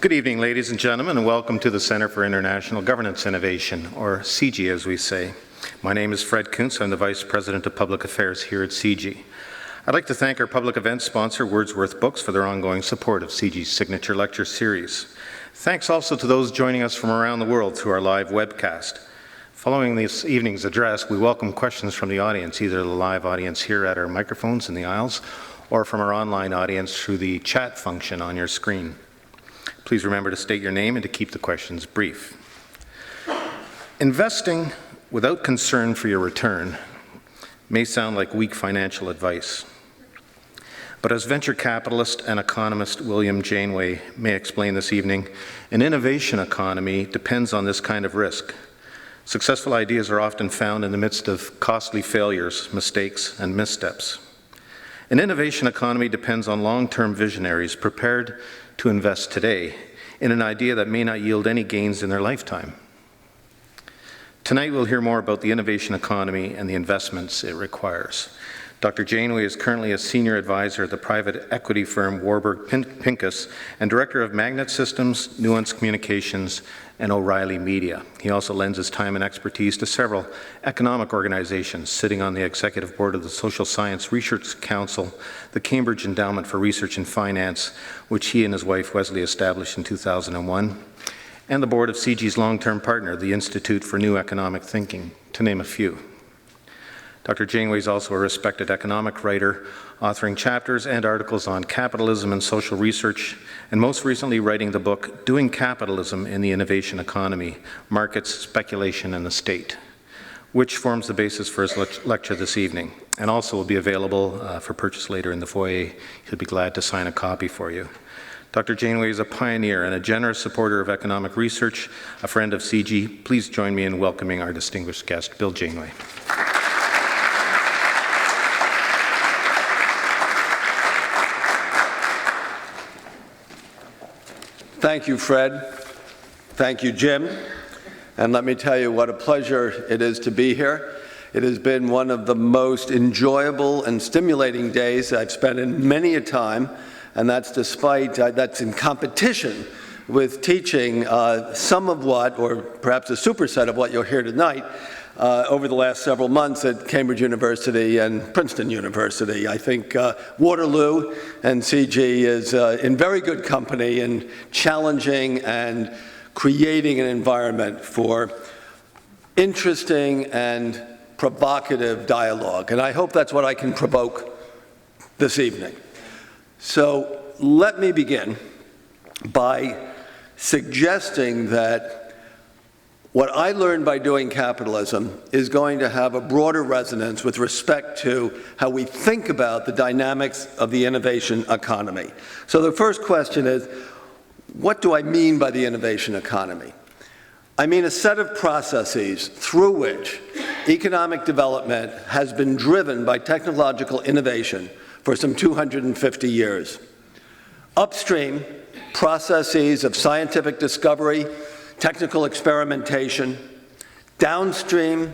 Good evening, ladies and gentlemen, and welcome to the Centre for International Governance Innovation, or CIGI as we say. My name is Fred Kuntz. I'm the Vice President of Public Affairs here at CIGI. I'd like to thank our public event sponsor, Wordsworth Books, for their ongoing support of CIGI's signature lecture series. Thanks also to those joining us from around the world through our live webcast. Following this evening's address, we welcome questions from the audience, either the live audience here at our microphones in the aisles, or from our online audience through the chat function on your screen. Please remember to state your name and to keep the questions brief. Investing without concern for your return may sound like weak financial advice. But as venture capitalist and economist William Janeway may explain this evening, an innovation economy depends on this kind of risk. Successful ideas are often found in the midst of costly failures, mistakes, and missteps. An innovation economy depends on long-term visionaries prepared to invest today in an idea that may not yield any gains in their lifetime. Tonight we'll hear more about the innovation economy and the investments it requires. Dr. Janeway is currently a senior advisor at the private equity firm Warburg Pincus and director of Magnet Systems, Nuance Communications, and O'Reilly Media. He also lends his time and expertise to several economic organizations, sitting on the executive board of the Social Science Research Council, the Cambridge Endowment for Research and Finance, which he and his wife Wesley established in 2001, and the board of CIGI's long-term partner, the Institute for New Economic Thinking, to name a few. Dr. Janeway is also a respected economic writer, authoring chapters and articles on capitalism and social research, and most recently writing the book, Doing Capitalism in the Innovation Economy, Markets, Speculation, and the State, which forms the basis for his lecture this evening, and also will be available for purchase later in the foyer. He'll be glad to sign a copy for you. Dr. Janeway is a pioneer and a generous supporter of economic research, a friend of CIGI. Please join me in welcoming our distinguished guest, Bill Janeway. Thank you, Fred. Thank you, Jim. And let me tell you what a pleasure it is to be here. It has been one of the most enjoyable and stimulating days I've spent in many a time, and that's that's in competition with teaching some of what, or perhaps a superset of what you'll hear tonight, over the last several months at Cambridge University and Princeton University. I think Waterloo and CIGI is in very good company in challenging and creating an environment for interesting and provocative dialogue. And I hope that's what I can provoke this evening. So let me begin by suggesting that what I learned by doing capitalism is going to have a broader resonance with respect to how we think about the dynamics of the innovation economy. So the first question is, what do I mean by the innovation economy? I mean a set of processes through which economic development has been driven by technological innovation for some 250 years. Upstream, processes of scientific discovery, technical experimentation. Downstream,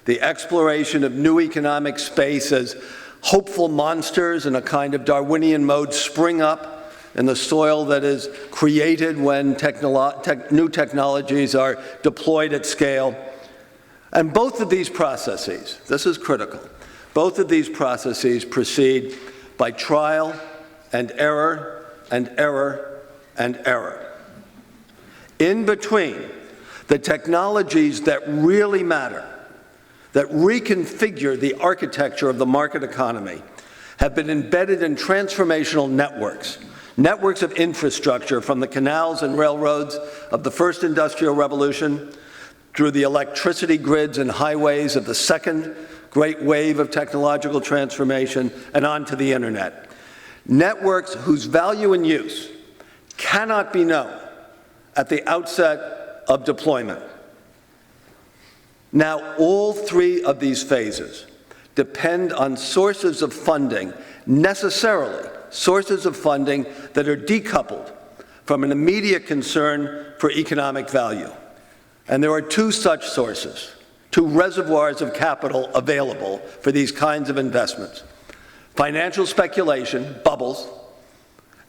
the exploration of new economic space as hopeful monsters in a kind of Darwinian mode spring up in the soil that is created when new technologies are deployed at scale. And both of these processes, this is critical, both of these processes proceed by trial and error and error and error. In between, the technologies that really matter, that reconfigure the architecture of the market economy, have been embedded in transformational networks of infrastructure from the canals and railroads of the first industrial revolution through the electricity grids and highways of the second great wave of technological transformation and onto the internet. Networks whose value and use cannot be known at the outset of deployment. Now, all three of these phases depend on sources of funding, necessarily sources of funding that are decoupled from an immediate concern for economic value. And there are two such sources, two reservoirs of capital available for these kinds of investments: financial speculation, bubbles,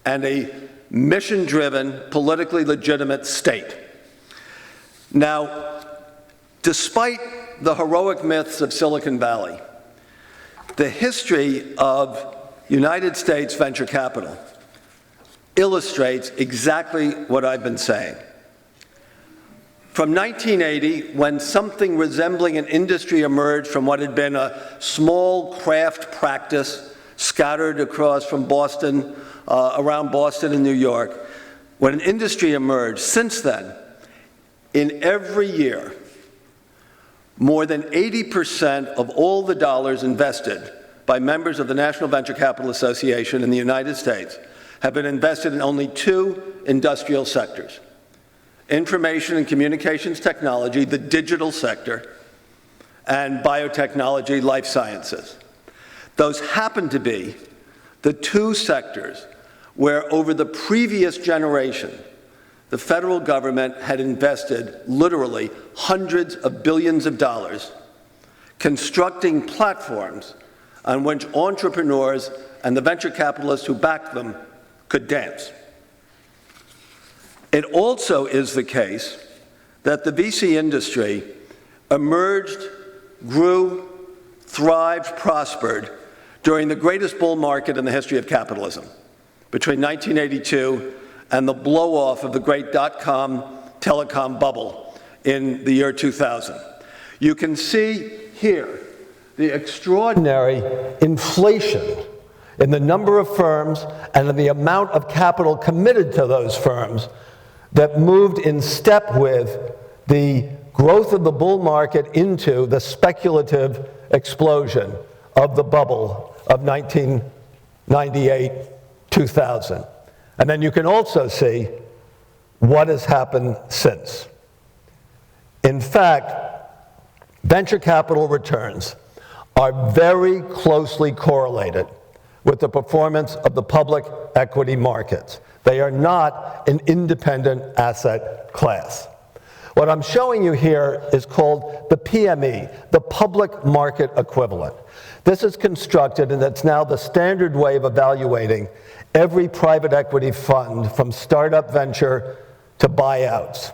and a mission-driven, politically legitimate state. Now, despite the heroic myths of Silicon Valley, the history of United States venture capital illustrates exactly what I've been saying. From 1980, when something resembling an industry emerged from what had been a small craft practice scattered across from Boston, around Boston and New York, when an industry emerged, since then, in every year, more than 80% of all the dollars invested by members of the National Venture Capital Association in the United States have been invested in only two industrial sectors: information and communications technology, the digital sector, and biotechnology, life sciences. Those happen to be the two sectors where, over the previous generation, the federal government had invested literally hundreds of billions of dollars constructing platforms on which entrepreneurs and the venture capitalists who backed them could dance. It also is the case that the VC industry emerged, grew, thrived, prospered during the greatest bull market in the history of capitalism, between 1982 and the blow-off of the great dot-com telecom bubble in the year 2000. You can see here the extraordinary inflation in the number of firms and in the amount of capital committed to those firms that moved in step with the growth of the bull market into the speculative explosion of the bubble of 1998-2000. And then you can also see what has happened since. In fact, venture capital returns are very closely correlated with the performance of the public equity markets. They are not an independent asset class. What I'm showing you here is called the PME, the public market equivalent. This is constructed, and it's now the standard way of evaluating every private equity fund, from startup venture to buyouts.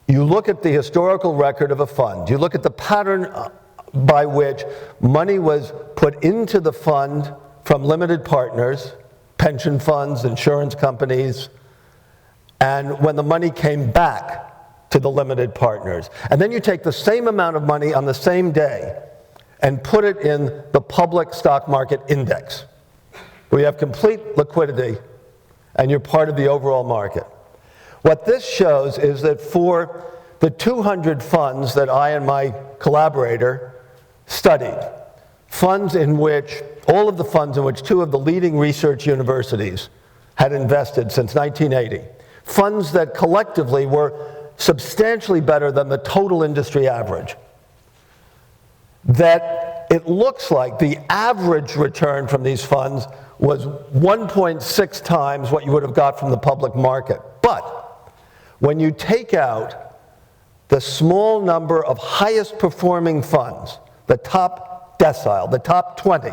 You look at the historical record of a fund. You look at the pattern by which money was put into the fund from limited partners, pension funds, insurance companies, and when the money came back to the limited partners. And then you take the same amount of money on the same day and put it in the public stock market index, where you have complete liquidity and you're part of the overall market. What this shows is that for the 200 funds that I and my collaborator studied, funds in which, all of the funds in which two of the leading research universities had invested since 1980, funds that collectively were substantially better than the total industry average, that it looks like the average return from these funds was 1.6 times what you would have got from the public market. But when you take out the small number of highest performing funds, the top decile, the top 20,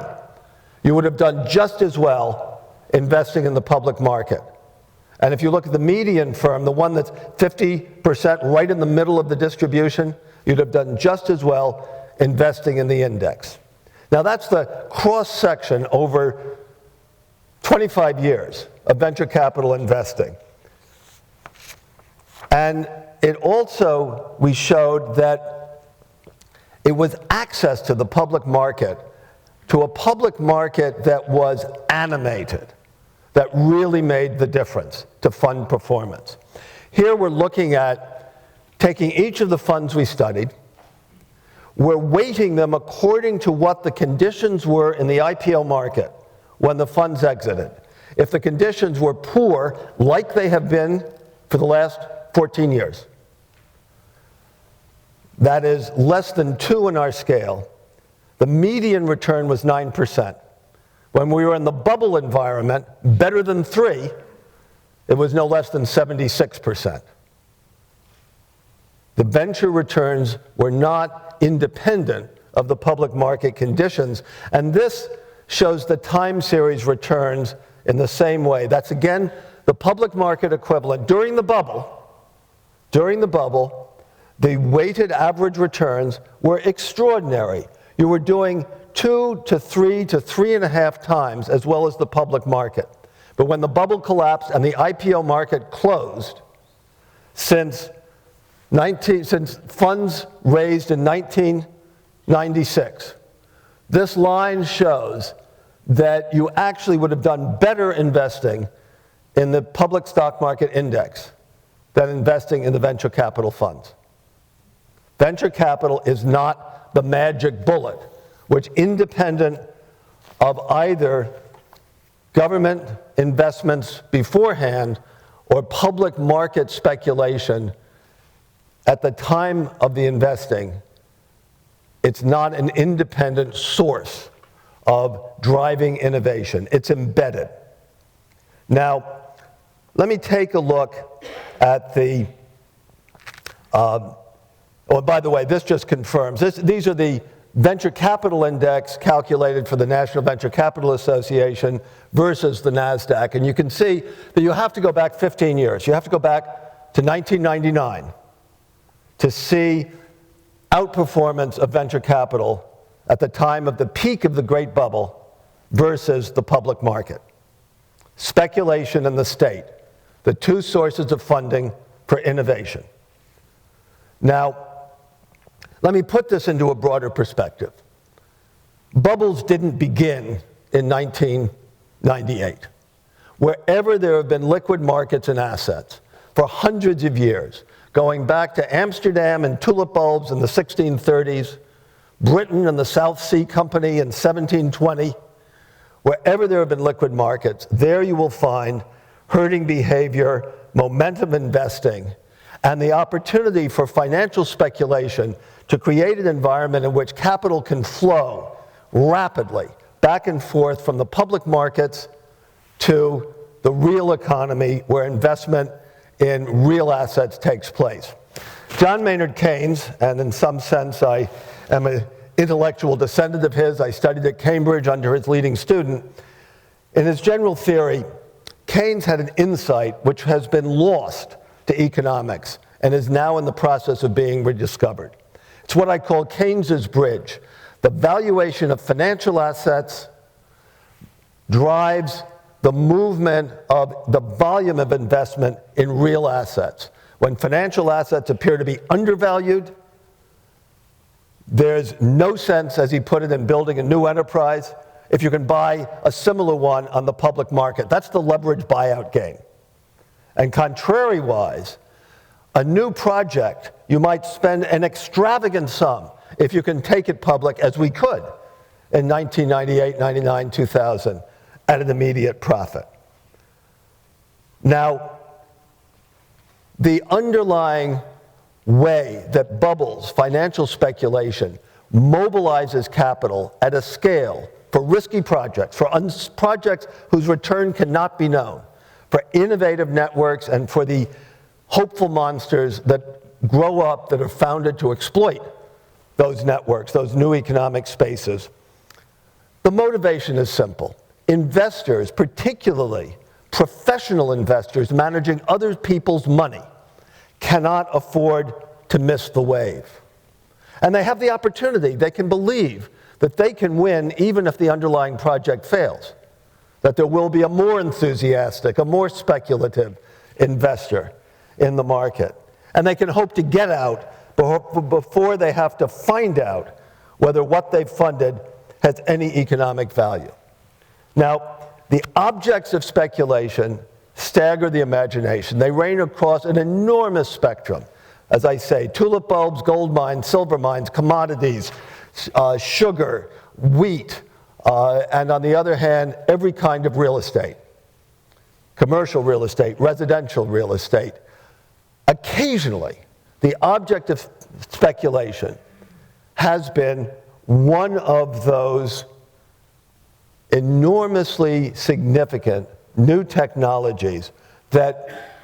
you would have done just as well investing in the public market. And if you look at the median firm, the one that's 50% right in the middle of the distribution, you'd have done just as well investing in the index. Now that's the cross-section over 25 years of venture capital investing. And it also, we showed that it was access to the public market, to a public market that was animated, that really made the difference to fund performance. Here we're looking at taking each of the funds we studied, we're weighting them according to what the conditions were in the IPO market when the funds exited. If the conditions were poor, like they have been for the last 14 years, that is less than 2 in our scale, the median return was 9%. When we were in the bubble environment, better than 3, it was no less than 76%. The venture returns were not independent of the public market conditions, and this shows the time series returns in the same way. That's again the public market equivalent. During the bubble, the weighted average returns were extraordinary. You were doing 2 to 3 to 3.5 times as well as the public market. But when the bubble collapsed and the IPO market closed, since funds raised in 1996, this line shows that you actually would have done better investing in the public stock market index than investing in the venture capital funds. Venture capital is not the magic bullet, which, independent of either government investments beforehand or public market speculation at the time of the investing, it's not an independent source of driving innovation. It's embedded. Now, let me take a look at the, by the way, this just confirms, these are the venture capital index calculated for the National Venture Capital Association versus the NASDAQ. And you can see that you have to go back 15 years. You have to go back to 1999 to see outperformance of venture capital at the time of the peak of the Great Bubble versus the public market. Speculation and the state, the two sources of funding for innovation. Now, let me put this into a broader perspective. Bubbles didn't begin in 1998. Wherever there have been liquid markets and assets for hundreds of years, going back to Amsterdam and tulip bulbs in the 1630s, Britain and the South Sea Company in 1720, wherever there have been liquid markets, there you will find herding behavior, momentum investing, and the opportunity for financial speculation to create an environment in which capital can flow rapidly back and forth from the public markets to the real economy where investment in real assets takes place. John Maynard Keynes, and in some sense I am an intellectual descendant of his, I studied at Cambridge under his leading student, in his general theory, Keynes had an insight which has been lost to economics and is now in the process of being rediscovered. It's what I call Keynes's bridge. The valuation of financial assets drives the movement of the volume of investment in real assets. When financial assets appear to be undervalued, there's no sense, as he put it, in building a new enterprise if you can buy a similar one on the public market. That's the leverage buyout game. And contrariwise, a new project, you might spend an extravagant sum if you can take it public, as we could in 1998, 99, 2000, at an immediate profit. Now, the underlying way that bubbles, financial speculation, mobilizes capital at a scale for risky projects, for projects whose return cannot be known, for innovative networks, and for the hopeful monsters that grow up that are founded to exploit those networks, those new economic spaces. The motivation is simple. Investors, particularly professional investors managing other people's money, cannot afford to miss the wave. And they have the opportunity, they can believe that they can win even if the underlying project fails, that there will be a more enthusiastic, a more speculative investor in the market. And they can hope to get out before they have to find out whether what they've funded has any economic value. Now, the objects of speculation stagger the imagination. They range across an enormous spectrum. As I say, tulip bulbs, gold mines, silver mines, commodities, sugar, wheat, and on the other hand, every kind of real estate. Commercial real estate, residential real estate. Occasionally, the object of speculation has been one of those enormously significant new technologies that,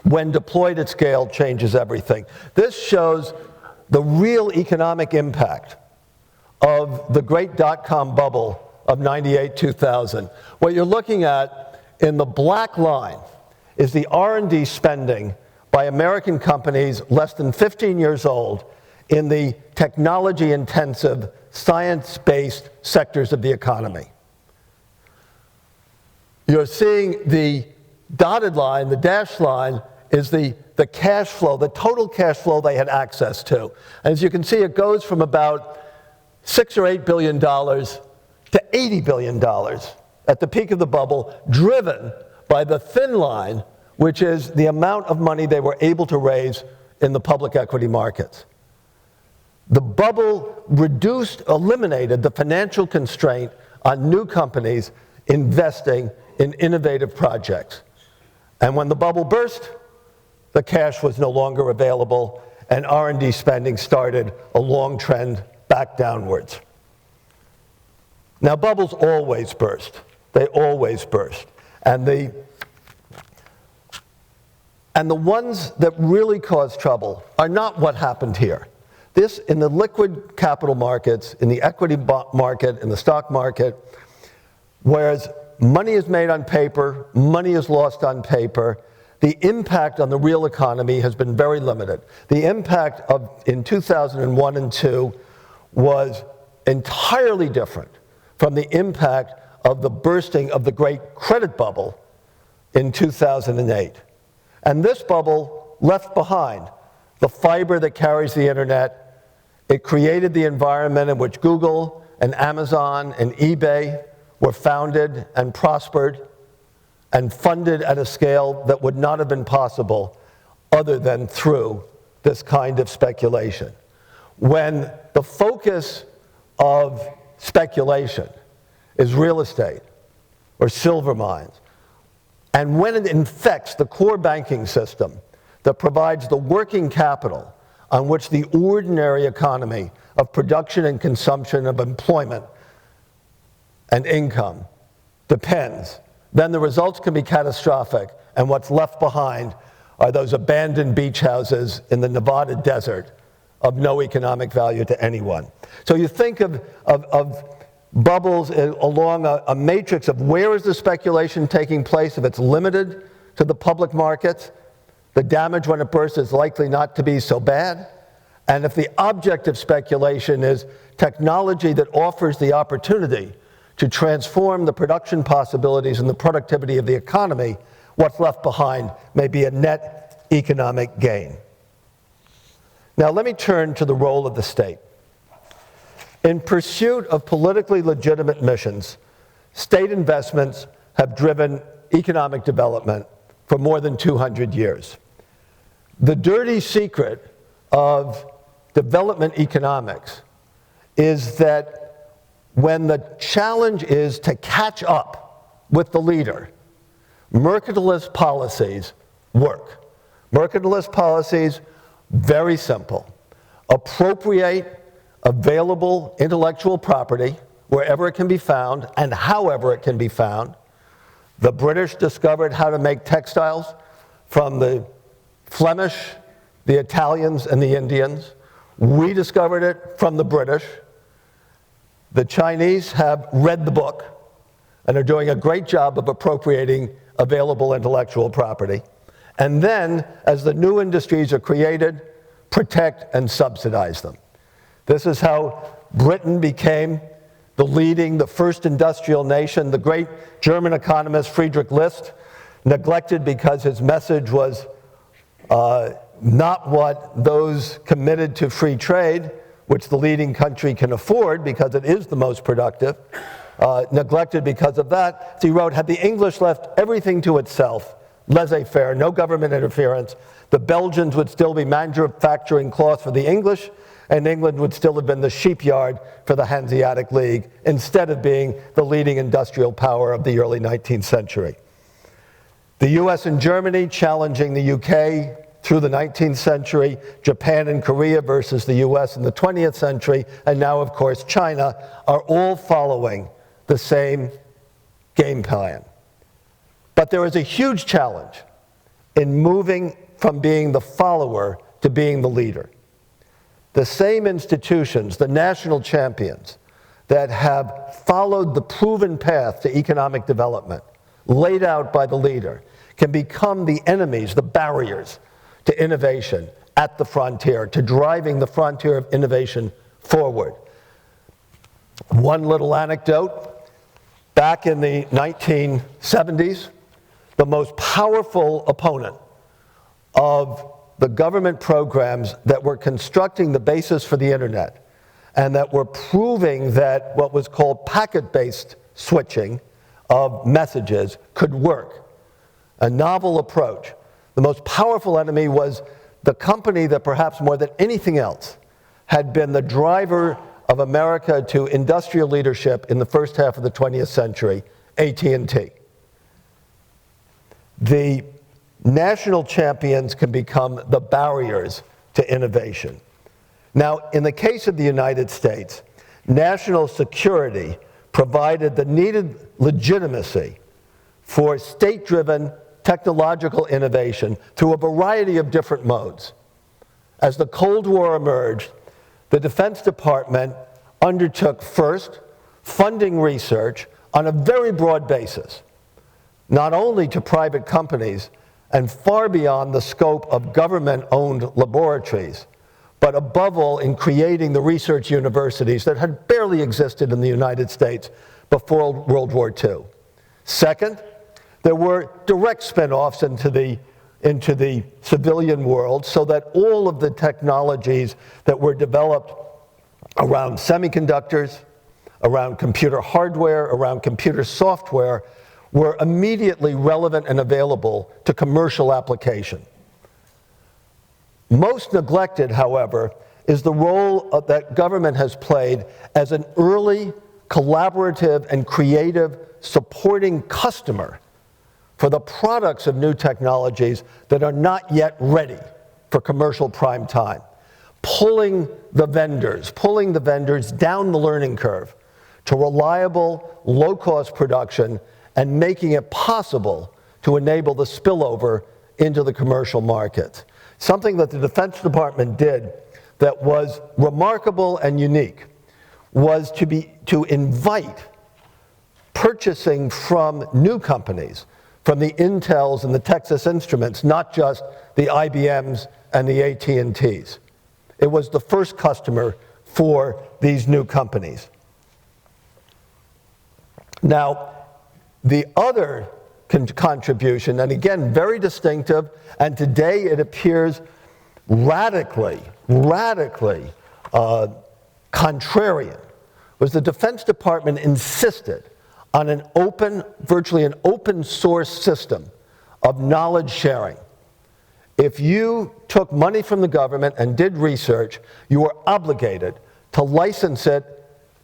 when deployed at scale, changes everything. This shows the real economic impact of the great dot-com bubble of 98, 2000. What you're looking at in the black line is the R&D spending by American companies less than 15 years old in the technology-intensive, science-based sectors of the economy. You're seeing the dotted line, the dashed line, is the cash flow, the total cash flow they had access to. And as you can see, it goes from about $6 or $8 billion to $80 billion at the peak of the bubble, driven by the thin line, which is the amount of money they were able to raise in the public equity markets. The bubble eliminated the financial constraint on new companies investing in innovative projects. And when the bubble burst, the cash was no longer available, and R&D spending started a long trend back downwards. Now, bubbles always burst. They always burst. And the ones that really cause trouble are not what happened here. This, in the liquid capital markets, in the equity market, in the stock market, whereas money is made on paper, money is lost on paper, the impact on the real economy has been very limited. The impact in 2001 and 2 was entirely different from the impact of the bursting of the great credit bubble in 2008. And this bubble left behind the fiber that carries the internet. It created the environment in which Google and Amazon and eBay were founded and prospered and funded at a scale that would not have been possible other than through this kind of speculation. When the focus of speculation is real estate or silver mines, and when it infects the core banking system that provides the working capital on which the ordinary economy of production and consumption of employment and income depends, then the results can be catastrophic, and what's left behind are those abandoned beach houses in the Nevada desert of no economic value to anyone. So you think of bubbles along a matrix of where is the speculation taking place. If it's limited to the public markets, the damage when it bursts is likely not to be so bad. And if the object of speculation is technology that offers the opportunity to transform the production possibilities and the productivity of the economy, what's left behind may be a net economic gain. Now let me turn to the role of the state. In pursuit of politically legitimate missions, state investments have driven economic development for more than 200 years. The dirty secret of development economics is that when the challenge is to catch up with the leader, mercantilist policies work. Mercantilist policies, very simple. Appropriate available intellectual property wherever it can be found and however it can be found. The British discovered how to make textiles from the Flemish, the Italians, and the Indians. We discovered it from the British. The Chinese have read the book and are doing a great job of appropriating available intellectual property. And then, as the new industries are created, protect and subsidize them. This is how Britain became the first industrial nation. The great German economist Friedrich List, neglected because his message was not what those committed to free trade, which the leading country can afford because it is the most productive, neglected because of that. So he wrote, had the English left everything to itself, laissez-faire, no government interference, the Belgians would still be manufacturing cloth for the English, and England would still have been the sheepyard for the Hanseatic League, instead of being the leading industrial power of the early 19th century. The US and Germany challenging the UK through the 19th century, Japan and Korea versus the US in the 20th century, and now, of course, China, are all following the same game plan. But there is a huge challenge in moving from being the follower to being the leader. The same institutions, the national champions, that have followed the proven path to economic development, laid out by the leader can become the enemies, the barriers to innovation at the frontier, to driving the frontier of innovation forward. One little anecdote. Back in the 1970s, the most powerful opponent of the government programs that were constructing the basis for the internet and that were proving that what was called packet-based switching of messages could work, a novel approach. The most powerful enemy was the company that perhaps more than anything else had been the driver of America to industrial leadership in the first half of the 20th century, AT&T. The national champions can become the barriers to innovation. Now, in the case of the United States, national security provided the needed legitimacy for state-driven technological innovation through a variety of different modes. As the Cold War emerged, the Defense Department undertook first funding research on a very broad basis, not only to private companies and far beyond the scope of government-owned laboratories, but above all in creating the research universities that had barely existed in the United States before World War II. Second, there were direct spin-offs into the civilian world so that all of the technologies that were developed around semiconductors, around computer hardware, around computer software were immediately relevant and available to commercial application. Most neglected, however, is the role that government has played as an early, collaborative, and creative supporting customer for the products of new technologies that are not yet ready for commercial prime time, pulling the vendors down the learning curve to reliable, low-cost production and making it possible to enable the spillover into the commercial market. Something that the Defense Department did that was remarkable and unique was to invite purchasing from new companies, from the Intels and the Texas Instruments, not just the IBMs and the AT&Ts. It was the first customer for these new companies. Now, the other contribution, and again, very distinctive, and today it appears radically contrarian, was the Defense Department insisted on an open, virtually an open source system of knowledge sharing. If you took money from the government and did research, you were obligated to license it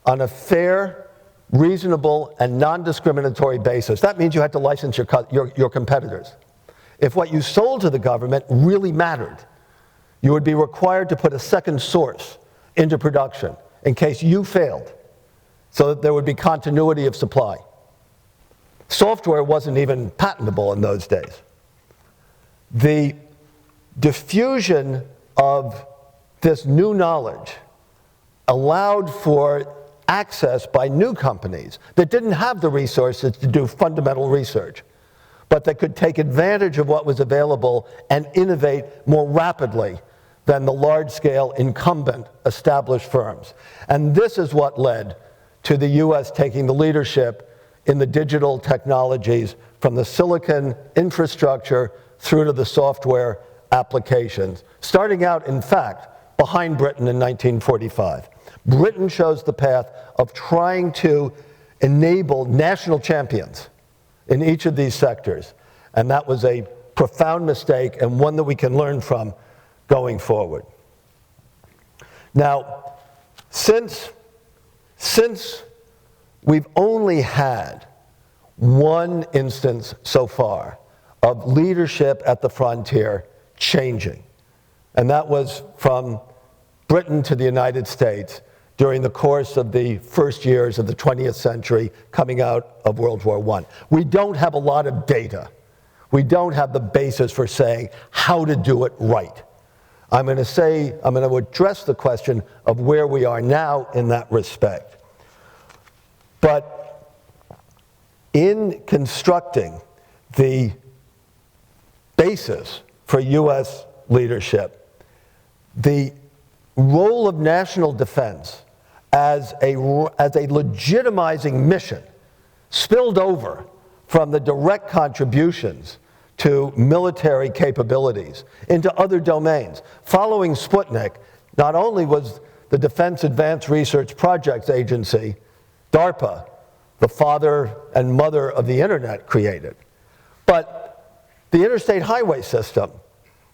on a fair, reasonable, and non-discriminatory basis. That means you had to license your competitors. If what you sold to the government really mattered, you would be required to put a second source into production in case you failed, so that there would be continuity of supply. Software wasn't even patentable in those days. The diffusion of this new knowledge allowed for access by new companies that didn't have the resources to do fundamental research, but that could take advantage of what was available and innovate more rapidly than the large-scale incumbent established firms. And this is what led to the US taking the leadership in the digital technologies from the silicon infrastructure through to the software applications, starting out, in fact, behind Britain in 1945. Britain chose the path of trying to enable national champions in each of these sectors, and that was a profound mistake and one that we can learn from going forward. Now, since we've only had one instance so far of leadership at the frontier changing, and that was from Britain to the United States during the course of the first years of the 20th century coming out of World War I. We don't have a lot of data. We don't have the basis for saying how to do it right. I'm going to address the question of where we are now in that respect. But in constructing the basis for U.S. leadership, the role of national defense as a legitimizing mission spilled over from the direct contributions to military capabilities into other domains. Following Sputnik, not only was the Defense Advanced Research Projects Agency, DARPA, the father and mother of the internet, created, but the interstate highway system,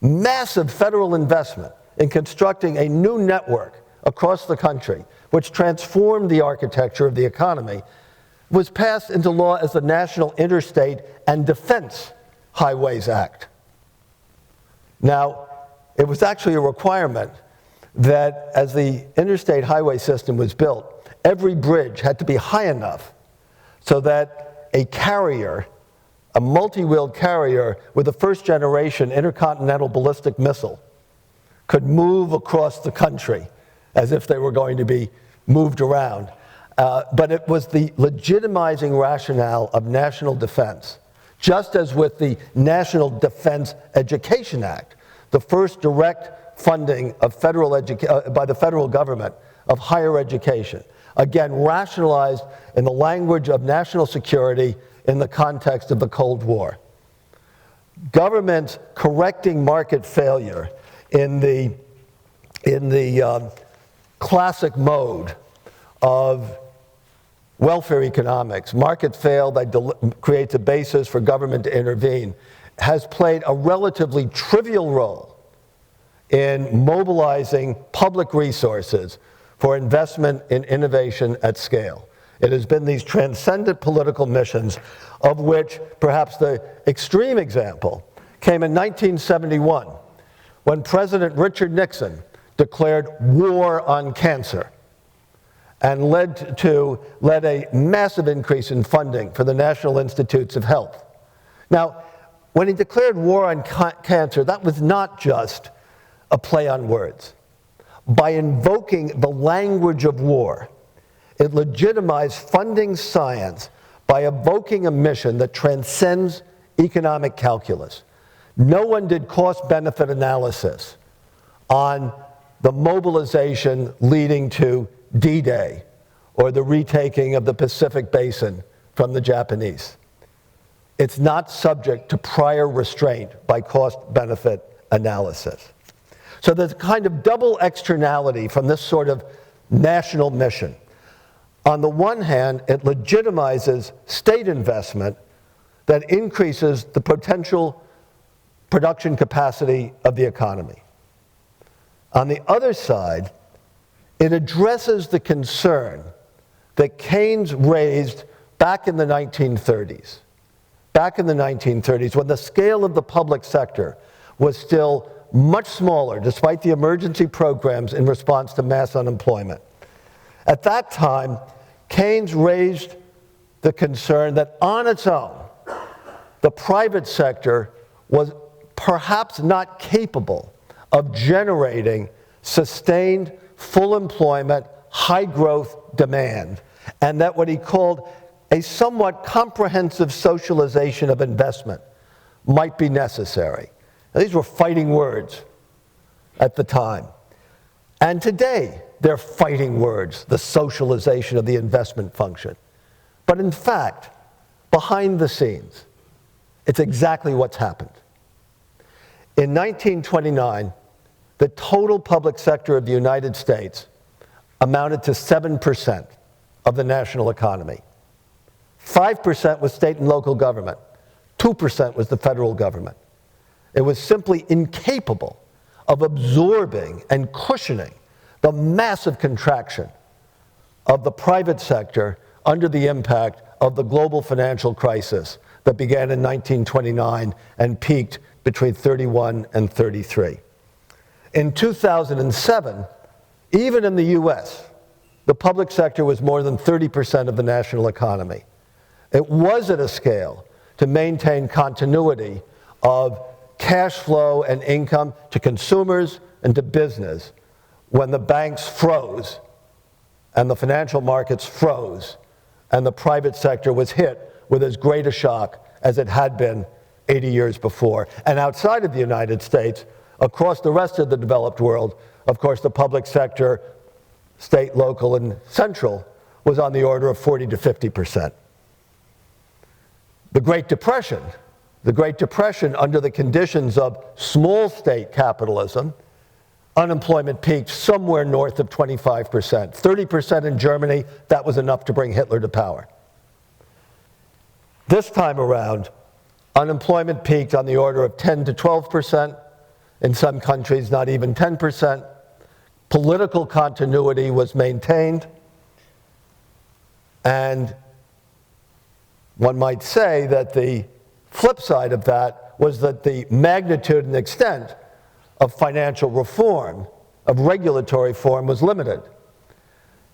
massive federal investment in constructing a new network across the country, which transformed the architecture of the economy, was passed into law as the National Interstate and Defense Highways Act. Now, it was actually a requirement that as the interstate highway system was built, every bridge had to be high enough so that a carrier, a multi-wheeled carrier with a first-generation intercontinental ballistic missile, could move across the country as if they were going to be moved around. But it was the legitimizing rationale of national defense, just as with the National Defense Education Act, the first direct funding of by the federal government of higher education, again rationalized in the language of national security in the context of the Cold War. Governments correcting market failure in the classic mode of welfare economics, market fail that creates a basis for government to intervene, has played a relatively trivial role in mobilizing public resources for investment in innovation at scale. It has been these transcendent political missions, of which perhaps the extreme example came in 1971, when President Richard Nixon declared war on cancer and led a massive increase in funding for the National Institutes of Health. Now, when he declared war on cancer, that was not just a play on words. By invoking the language of war, it legitimized funding science by evoking a mission that transcends economic calculus. No one did cost-benefit analysis on the mobilization leading to D-Day or the retaking of the Pacific Basin from the Japanese. It's not subject to prior restraint by cost-benefit analysis. So there's a kind of double externality from this sort of national mission. On the one hand, it legitimizes state investment that increases the potential production capacity of the economy. On the other side, it addresses the concern that Keynes raised back in the 1930s. Back in the 1930s, when the scale of the public sector was still much smaller, despite the emergency programs in response to mass unemployment. At that time, Keynes raised the concern that on its own, the private sector was perhaps not capable of generating sustained, full employment, high growth demand, and that what he called a somewhat comprehensive socialization of investment might be necessary. Now, these were fighting words at the time. And today, they're fighting words, the socialization of the investment function. But in fact, behind the scenes, it's exactly what's happened. In 1929, the total public sector of the United States amounted to 7% of the national economy. 5% was state and local government. 2% was the federal government. It was simply incapable of absorbing and cushioning the massive contraction of the private sector under the impact of the global financial crisis that began in 1929 and peaked between 31 and 33. In 2007, even in the US, the public sector was more than 30% of the national economy. It was at a scale to maintain continuity of cash flow and income to consumers and to business when the banks froze and the financial markets froze and the private sector was hit with as great a shock as it had been 80 years before. And outside of the United States, across the rest of the developed world, of course, the public sector, state, local, and central, was on the order of 40 to 50%. The Great Depression under the conditions of small state capitalism, unemployment peaked somewhere north of 25%. 30% in Germany, that was enough to bring Hitler to power. This time around, unemployment peaked on the order of 10 to 12%, in some countries not even 10%. Political continuity was maintained, and one might say that the flip side of that was that the magnitude and extent of financial reform, of regulatory reform, was limited.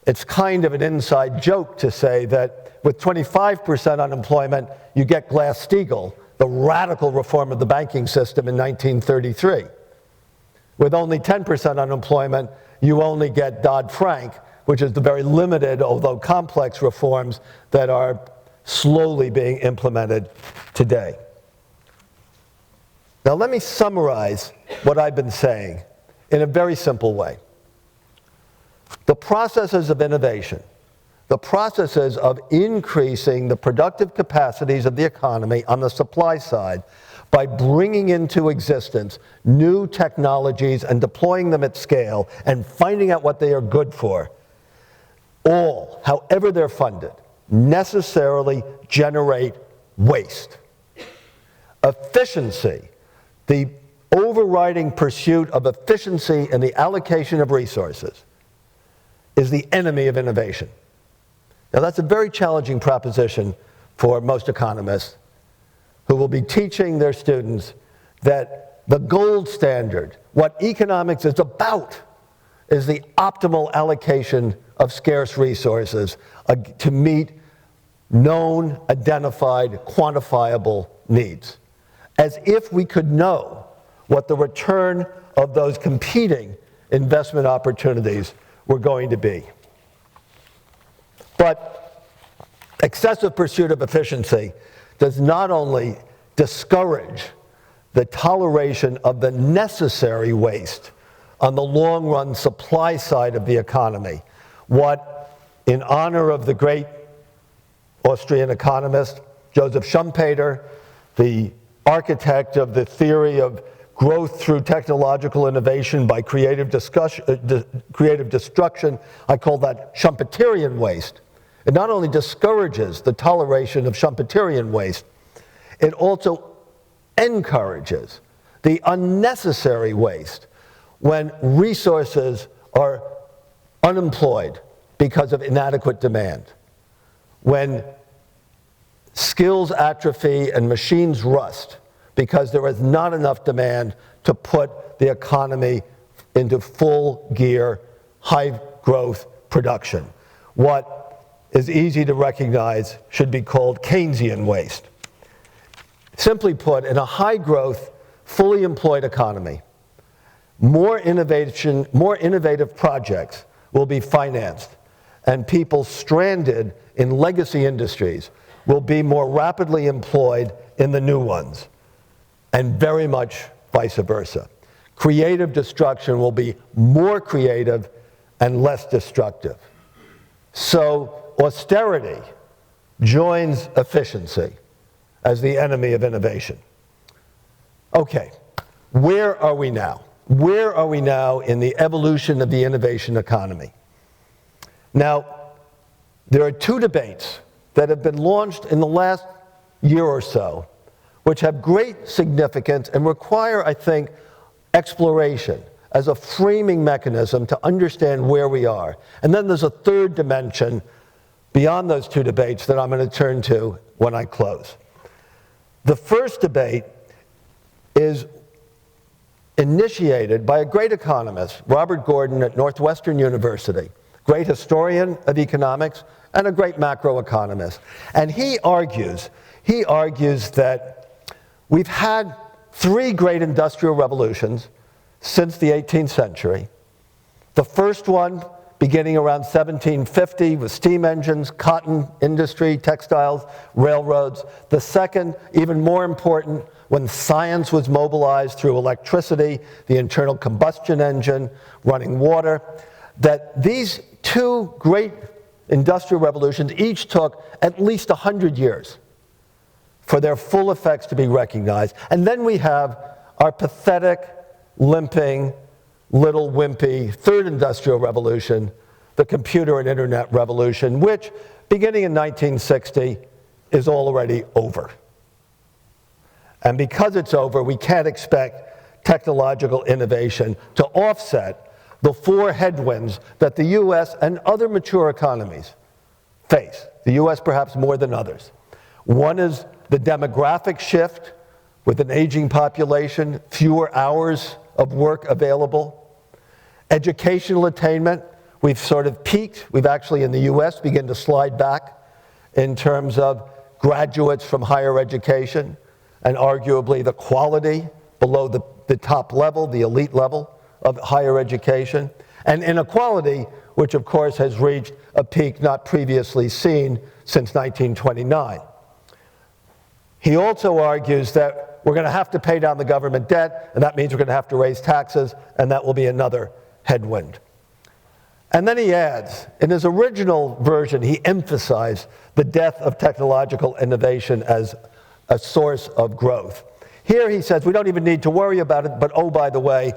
It's kind of an inside joke to say that with 25% unemployment, you get Glass-Steagall, the radical reform of the banking system in 1933. With only 10% unemployment, you only get Dodd-Frank, which is the very limited, although complex, reforms that are slowly being implemented today. Now let me summarize what I've been saying in a very simple way. The processes of innovation, the processes of increasing the productive capacities of the economy on the supply side by bringing into existence new technologies and deploying them at scale and finding out what they are good for, all, however they're funded, necessarily generate waste. Efficiency, the overriding pursuit of efficiency in the allocation of resources, is the enemy of innovation. Now that's a very challenging proposition for most economists who will be teaching their students that the gold standard, what economics is about, is the optimal allocation of scarce resources to meet known, identified, quantifiable needs. As if we could know what the return of those competing investment opportunities were going to be. But excessive pursuit of efficiency does not only discourage the toleration of the necessary waste on the long-run supply side of the economy, what, in honor of the great Austrian economist Joseph Schumpeter, the architect of the theory of growth through technological innovation by creative destruction, I call that Schumpeterian waste. It not only discourages the toleration of Schumpeterian waste, it also encourages the unnecessary waste when resources are unemployed because of inadequate demand, when skills atrophy and machines rust because there is not enough demand to put the economy into full gear, high growth production. What is easy to recognize should be called Keynesian waste. Simply put, in a high growth, fully employed economy, more innovation, more innovative projects will be financed, and people stranded in legacy industries will be more rapidly employed in the new ones, and very much vice versa. Creative destruction will be more creative and less destructive. So austerity joins efficiency as the enemy of innovation. Okay, where are we now? Where are we now in the evolution of the innovation economy? Now, there are two debates that have been launched in the last year or so, which have great significance and require, I think, exploration as a framing mechanism to understand where we are. And then there's a third dimension beyond those two debates that I'm going to turn to when I close. The first debate is initiated by a great economist, Robert Gordon at Northwestern University, great historian of economics and a great macroeconomist. And he argues that we've had three great industrial revolutions since the 18th century. The first one beginning around 1750 with steam engines, cotton industry, textiles, railroads. The second, even more important, when science was mobilized through electricity, the internal combustion engine, running water, that these two great industrial revolutions each took at least 100 years for their full effects to be recognized. And then we have our pathetic, limping, little wimpy third industrial revolution, the computer and internet revolution, which, beginning in 1960, is already over. And because it's over, we can't expect technological innovation to offset the four headwinds that the US and other mature economies face, the US perhaps more than others. One is the demographic shift with an aging population, fewer hours of work available. Educational attainment, we've sort of peaked. We've actually, in the US, begun to slide back in terms of graduates from higher education, and arguably the quality below the top level, the elite level of higher education. And inequality, which of course has reached a peak not previously seen since 1929. He also argues that we're going to have to pay down the government debt, and that means we're going to have to raise taxes, and that will be another headwind. And then he adds, in his original version, he emphasized the death of technological innovation as a source of growth. Here he says we don't even need to worry about it, but oh, by the way,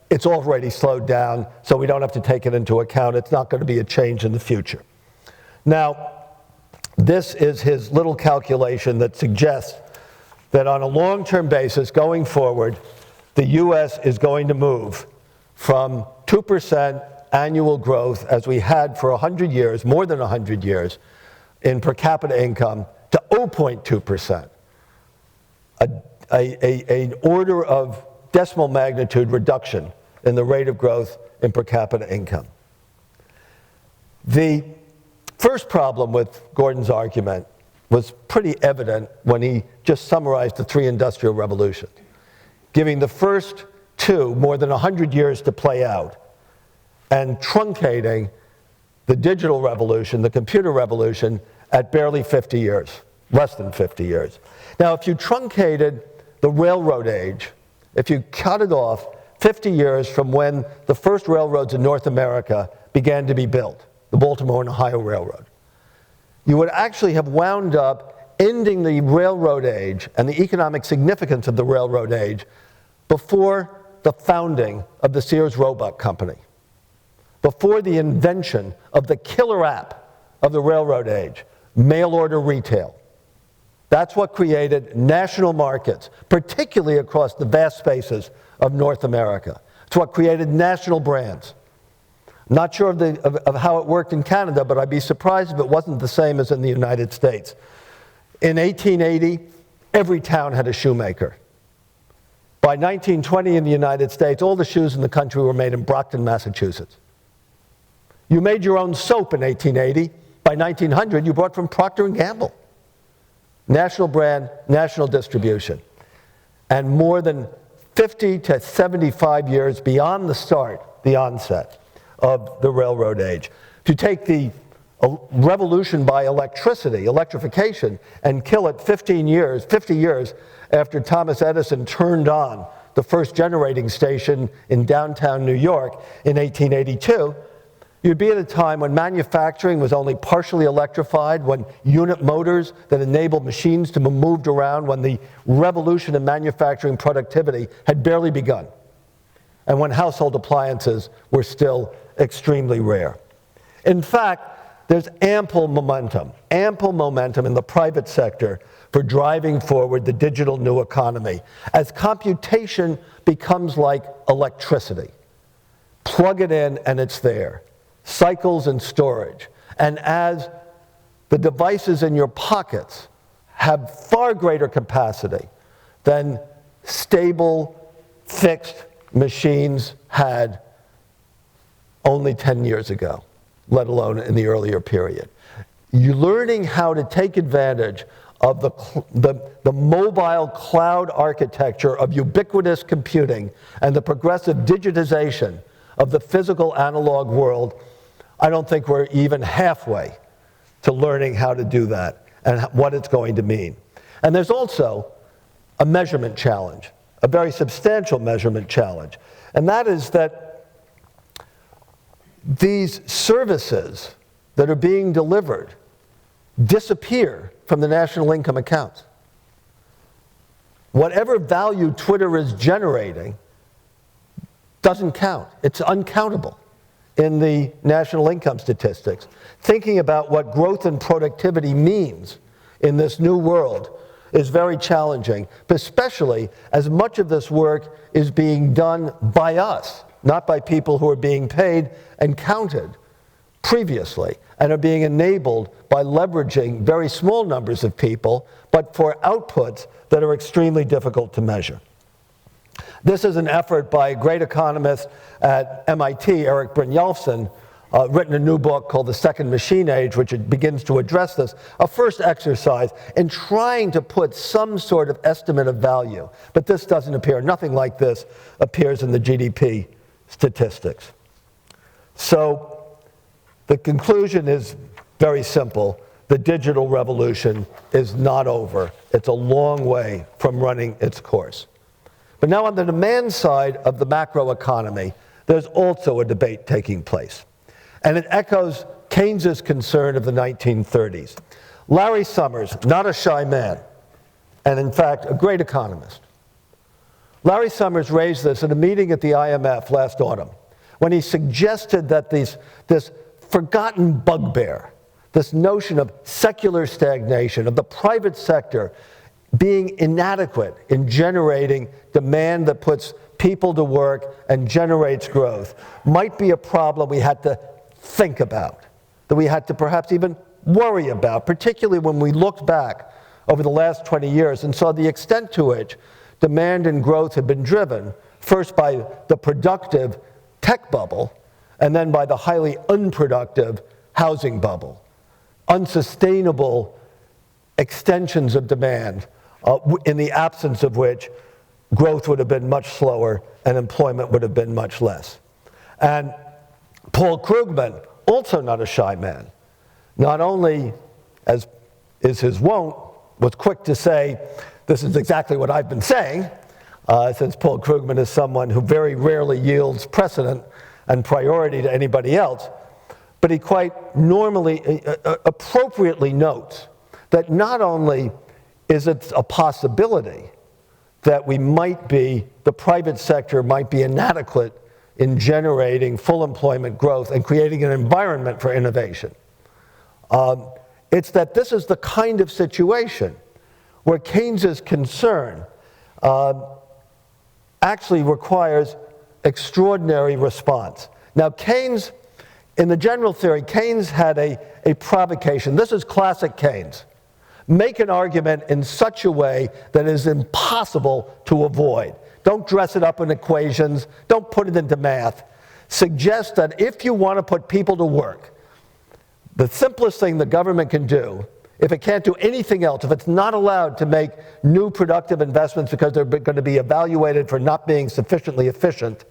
it's already slowed down, so we don't have to take it into account. It's not going to be a change in the future. Now, this is his little calculation that suggests that on a long-term basis, going forward, the US is going to move from 2% annual growth, as we had for 100 years, more than 100 years, in per capita income, to 0.2%. An order of decimal magnitude reduction in the rate of growth in per capita income. The first problem with Gordon's argument was pretty evident when he just summarized the three industrial revolutions, giving the first two more than 100 years to play out and truncating the digital revolution, the computer revolution, at barely 50 years, less than 50 years. Now, if you truncated the railroad age, if you cut it off 50 years from when the first railroads in North America began to be built, the Baltimore and Ohio Railroad, you would actually have wound up ending the railroad age and the economic significance of the railroad age before the founding of the Sears Roebuck Company, before the invention of the killer app of the railroad age, mail order retail. That's what created national markets, particularly across the vast spaces of North America. It's what created national brands. Not sure of how it worked in Canada, but I'd be surprised if it wasn't the same as in the United States. In 1880, every town had a shoemaker. By 1920 in the United States, all the shoes in the country were made in Brockton, Massachusetts. You made your own soap in 1880. By 1900, you bought from Procter & Gamble. National brand, national distribution. And more than 50 to 75 years beyond the start, the onset of the railroad age. To take the revolution by electricity, electrification, and kill it 50 years after Thomas Edison turned on the first generating station in downtown New York in 1882, you'd be at a time when manufacturing was only partially electrified, when unit motors that enabled machines to be moved around, when the revolution in manufacturing productivity had barely begun, and when household appliances were still extremely rare. In fact, there's ample momentum in the private sector for driving forward the digital new economy as computation becomes like electricity. Plug it in and it's there. Cycles and storage. And as the devices in your pockets have far greater capacity than stable, fixed machines had only 10 years ago, let alone in the earlier period. You're learning how to take advantage of the mobile cloud architecture of ubiquitous computing and the progressive digitization of the physical analog world I don't think we're even halfway to learning how to do that and what it's going to mean. And there's also a measurement challenge, a very substantial measurement challenge. And that is that these services that are being delivered disappear from the national income accounts. Whatever value Twitter is generating doesn't count. It's uncountable in the national income statistics. Thinking about what growth and productivity means in this new world is very challenging, especially as much of this work is being done by us, not by people who are being paid and counted previously and are being enabled by leveraging very small numbers of people, but for outputs that are extremely difficult to measure. This is an effort by a great economist at MIT, Eric Brynjolfsson, written a new book called The Second Machine Age, which begins to address this, a first exercise in trying to put some sort of estimate of value. But this doesn't appear. Nothing like this appears in the GDP statistics. So the conclusion is very simple. The digital revolution is not over. It's a long way from running its course. But now on the demand side of the macroeconomy, there's also a debate taking place. And it echoes Keynes's concern of the 1930s. Larry Summers, not a shy man, and in fact, a great economist. Larry Summers raised this at a meeting at the IMF last autumn, when he suggested that this forgotten bugbear, this notion of secular stagnation, of the private sector being inadequate in generating demand that puts people to work and generates growth, might be a problem we had to think about, that we had to perhaps even worry about, particularly when we looked back over the last 20 years and saw the extent to which demand and growth had been driven, first by the productive tech bubble, and then by the highly unproductive housing bubble. Unsustainable extensions of demand, in the absence of which growth would have been much slower and employment would have been much less. And Paul Krugman, also not a shy man, not only, as is his wont, was quick to say, this is exactly what I've been saying, since Paul Krugman is someone who very rarely yields precedent and priority to anybody else, but he quite normally, appropriately notes that not only is it a possibility that the private sector might be inadequate in generating full employment growth and creating an environment for innovation. It's that this is the kind of situation where Keynes's concern actually requires extraordinary response. Now, Keynes, in the general theory, Keynes had a provocation. This is classic Keynes. Make an argument in such a way that is impossible to avoid. Don't dress it up in equations. Don't put it into math. Suggest that if you want to put people to work, the simplest thing the government can do, if it can't do anything else, if it's not allowed to make new productive investments because they're going to be evaluated for not being sufficiently efficient,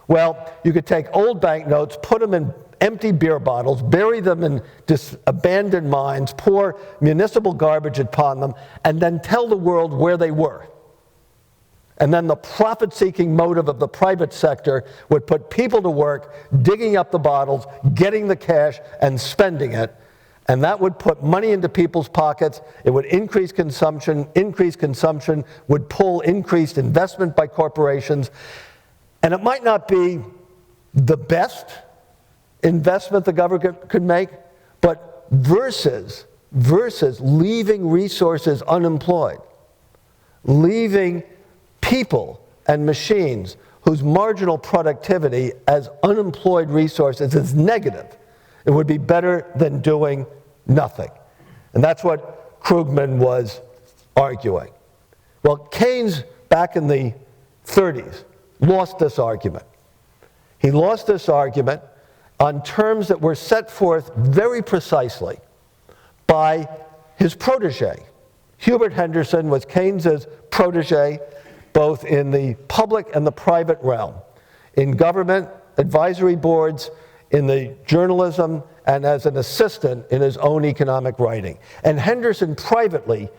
well, you could take old banknotes, put them in empty beer bottles, bury them in abandoned mines, pour municipal garbage upon them, and then tell the world where they were. And then the profit-seeking motive of the private sector would put people to work, digging up the bottles, getting the cash, and spending it. And that would put money into people's pockets. It would increase consumption would pull increased investment by corporations. And it might not be the best investment the government could make, but versus leaving resources unemployed, leaving people and machines whose marginal productivity as unemployed resources is negative. It would be better than doing nothing. And that's what Krugman was arguing. Well, Keynes, back in the 30s, lost this argument. He lost this argument on terms that were set forth very precisely by his protege. Hubert Henderson was Keynes's protege, both in the public and the private realm, in government, advisory boards, in the journalism and as an assistant in his own economic writing. And Henderson privately,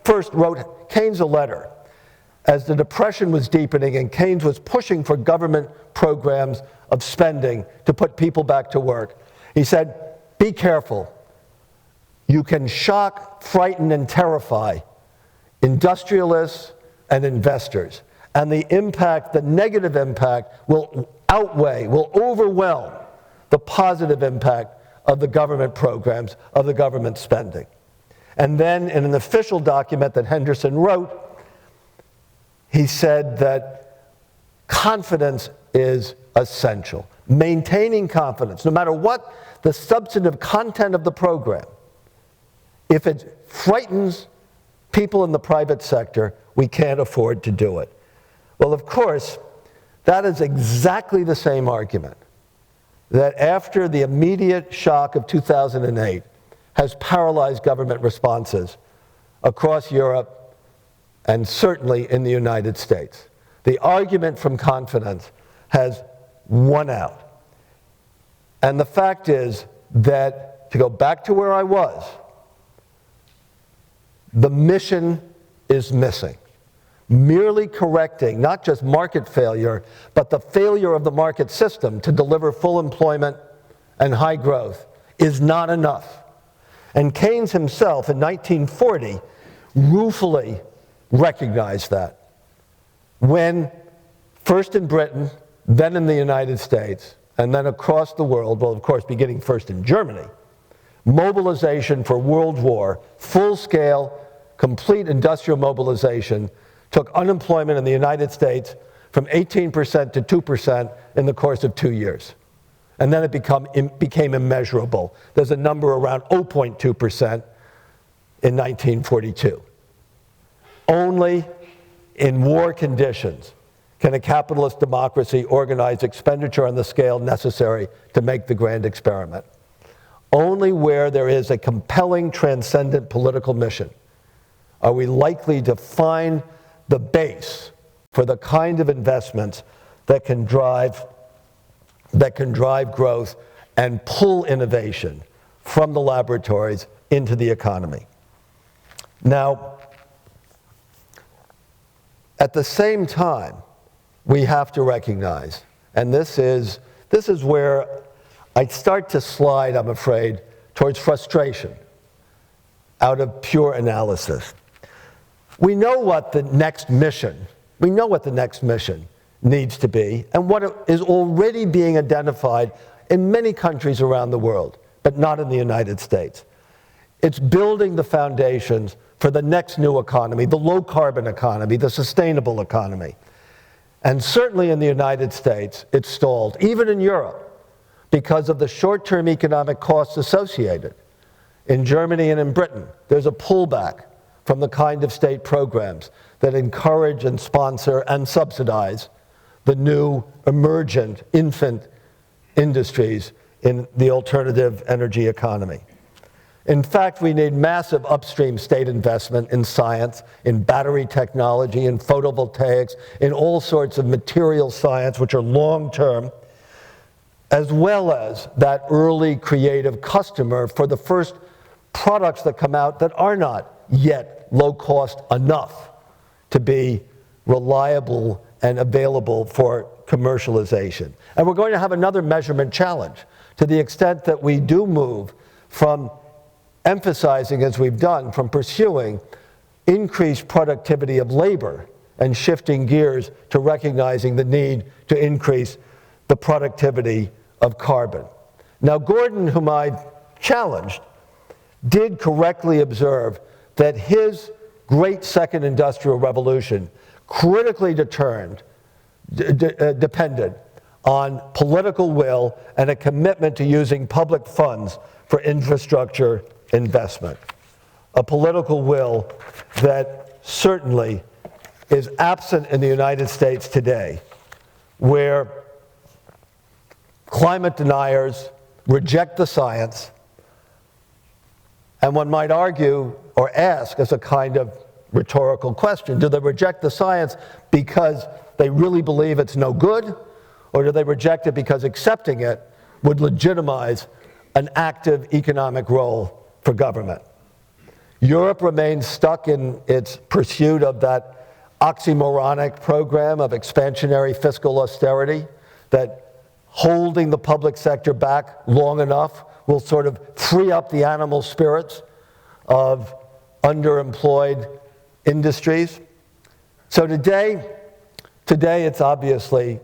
first wrote Keynes a letter as the Depression was deepening and Keynes was pushing for government programs of spending to put people back to work. He said, be careful. You can shock, frighten, and terrify industrialists and investors. And the impact, the negative impact, will outweigh, will overwhelm the positive impact of the government programs, of the government spending. And then in an official document that Henderson wrote, he said that confidence is essential. Maintaining confidence, no matter what the substantive content of the program, if it frightens people in the private sector, we can't afford to do it. Well, of course, that is exactly the same argument that after the immediate shock of 2008 has paralyzed government responses across Europe and certainly in the United States. The argument from confidence has won out. And the fact is that, to go back to where I was, the mission is missing. Merely correcting not just market failure, but the failure of the market system to deliver full employment and high growth is not enough. And Keynes himself in 1940 ruefully recognized that when, first in Britain, then in the United States, and then across the world, well, of course, beginning first in Germany, mobilization for World War, full-scale, complete industrial mobilization, took unemployment in the United States from 18% to 2% in the course of 2 years. And then it became immeasurable. There's a number around 0.2% in 1942. Only in war conditions can a capitalist democracy organize expenditure on the scale necessary to make the grand experiment. Only where there is a compelling, transcendent political mission are we likely to find the base for the kind of investments that can drive growth and pull innovation from the laboratories into the economy. Now, at the same time, we have to recognize, and this is where I start to slide, I'm afraid, towards frustration out of pure analysis. We know what the next mission needs to be, and what is already being identified in many countries around the world, but not in the United States. It's building the foundations for the next new economy, the low-carbon economy, the sustainable economy. And certainly in the United States, it's stalled, even in Europe, because of the short-term economic costs associated. In Germany and in Britain, there's a pullback from the kind of state programs that encourage and sponsor and subsidize the new emergent infant industries in the alternative energy economy. In fact, we need massive upstream state investment in science, in battery technology, in photovoltaics, in all sorts of material science, which are long-term, as well as that early creative customer for the first products that come out that are not yet low cost enough to be reliable and available for commercialization. And we're going to have another measurement challenge to the extent that we do move from emphasizing, as we've done, from pursuing increased productivity of labor and shifting gears to recognizing the need to increase the productivity of carbon. Now, Gordon, whom I challenged, did correctly observe that his great second industrial revolution critically depended on political will and a commitment to using public funds for infrastructure investment. A political will that certainly is absent in the United States today, where climate deniers reject the science, and one might argue or ask as a kind of rhetorical question, do they reject the science because they really believe it's no good, or do they reject it because accepting it would legitimize an active economic role for government. Europe remains stuck in its pursuit of that oxymoronic program of expansionary fiscal austerity, that holding the public sector back long enough will sort of free up the animal spirits of underemployed industries. So today it's obviously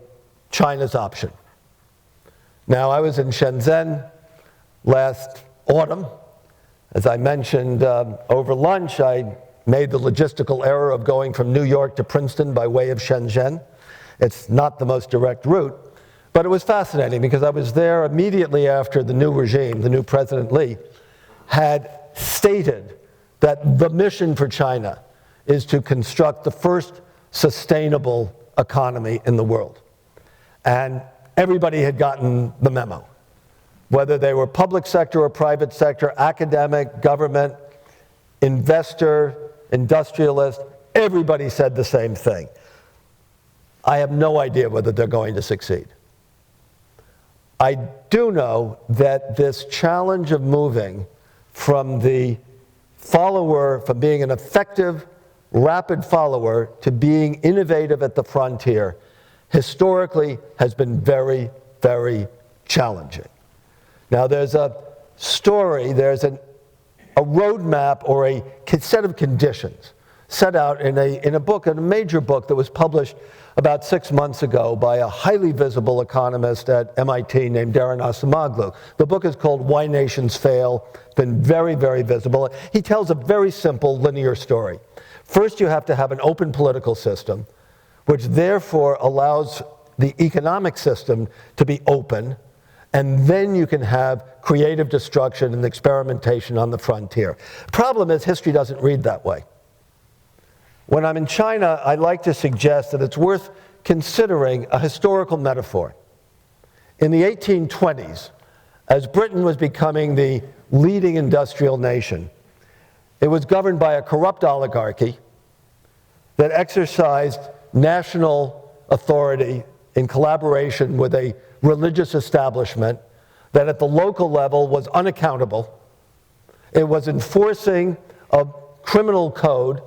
China's option. Now, I was in Shenzhen last autumn. As I mentioned over lunch, I made the logistical error of going from New York to Princeton by way of Shenzhen. It's not the most direct route, but it was fascinating because I was there immediately after the new regime, the new President Li, had stated that the mission for China is to construct the first sustainable economy in the world. And everybody had gotten the memo. Whether they were public sector or private sector, academic, government, investor, industrialist, everybody said the same thing. I have no idea whether they're going to succeed. I do know that this challenge of moving from the follower, from being an effective, rapid follower to being innovative at the frontier, historically has been very, very challenging. Now, there's a story, there's a roadmap or a set of conditions set out in a book, in a major book that was published about 6 months ago by a highly visible economist at MIT named Darren Acemoglu. The book is called Why Nations Fail. It's been very, very visible. He tells a very simple linear story. First, you have to have an open political system, which therefore allows the economic system to be open, and then you can have creative destruction and experimentation on the frontier. Problem is, history doesn't read that way. When I'm in China, I like to suggest that it's worth considering a historical metaphor. In the 1820s, as Britain was becoming the leading industrial nation, it was governed by a corrupt oligarchy that exercised national authority in collaboration with a religious establishment that at the local level was unaccountable. It was enforcing a criminal code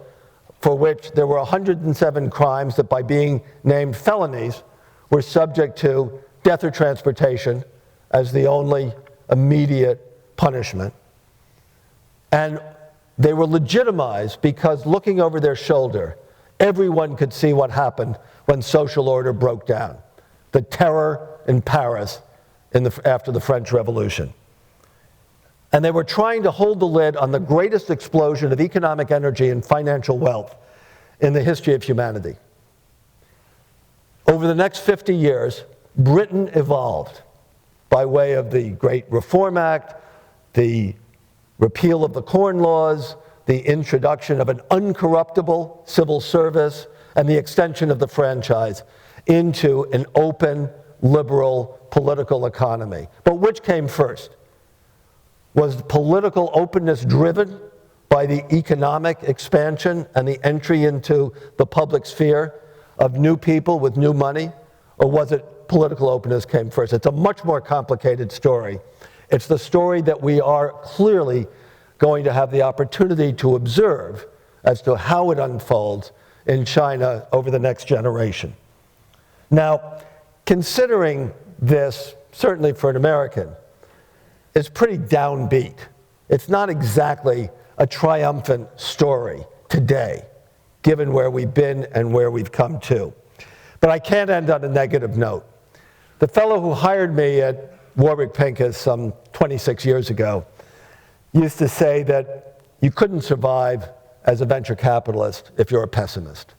for which there were 107 crimes that, by being named felonies, were subject to death or transportation as the only immediate punishment. And they were legitimized because, looking over their shoulder, everyone could see what happened when social order broke down. The terror in Paris after the French Revolution. And they were trying to hold the lid on the greatest explosion of economic energy and financial wealth in the history of humanity. Over the next 50 years, Britain evolved by way of the Great Reform Act, the repeal of the Corn Laws, the introduction of an uncorruptible civil service, and the extension of the franchise into an open, liberal, political economy. But which came first? Was political openness driven by the economic expansion and the entry into the public sphere of new people with new money? Or was it political openness came first? It's a much more complicated story. It's the story that we are clearly going to have the opportunity to observe as to how it unfolds in China over the next generation. Now, considering this, certainly for an American, is pretty downbeat. It's not exactly a triumphant story today, given where we've been and where we've come to. But I can't end on a negative note. The fellow who hired me at Warwick Pincus some 26 years ago used to say that you couldn't survive as a venture capitalist if you're a pessimist.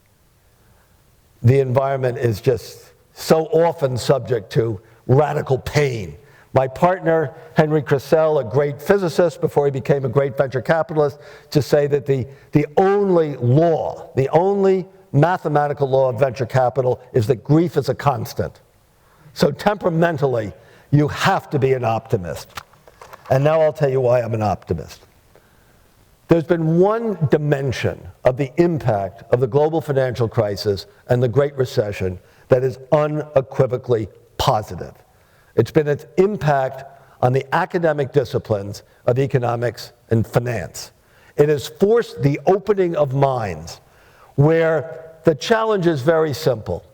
The environment is just so often subject to radical pain. My partner, Henry Crisell, a great physicist before he became a great venture capitalist, to say that the only law, the only mathematical law of venture capital is that grief is a constant. So temperamentally, you have to be an optimist. And now I'll tell you why I'm an optimist. There's been one dimension of the impact of the global financial crisis and the Great Recession that is unequivocally positive. It's been its impact on the academic disciplines of economics and finance. It has forced the opening of minds where the challenge is very simple.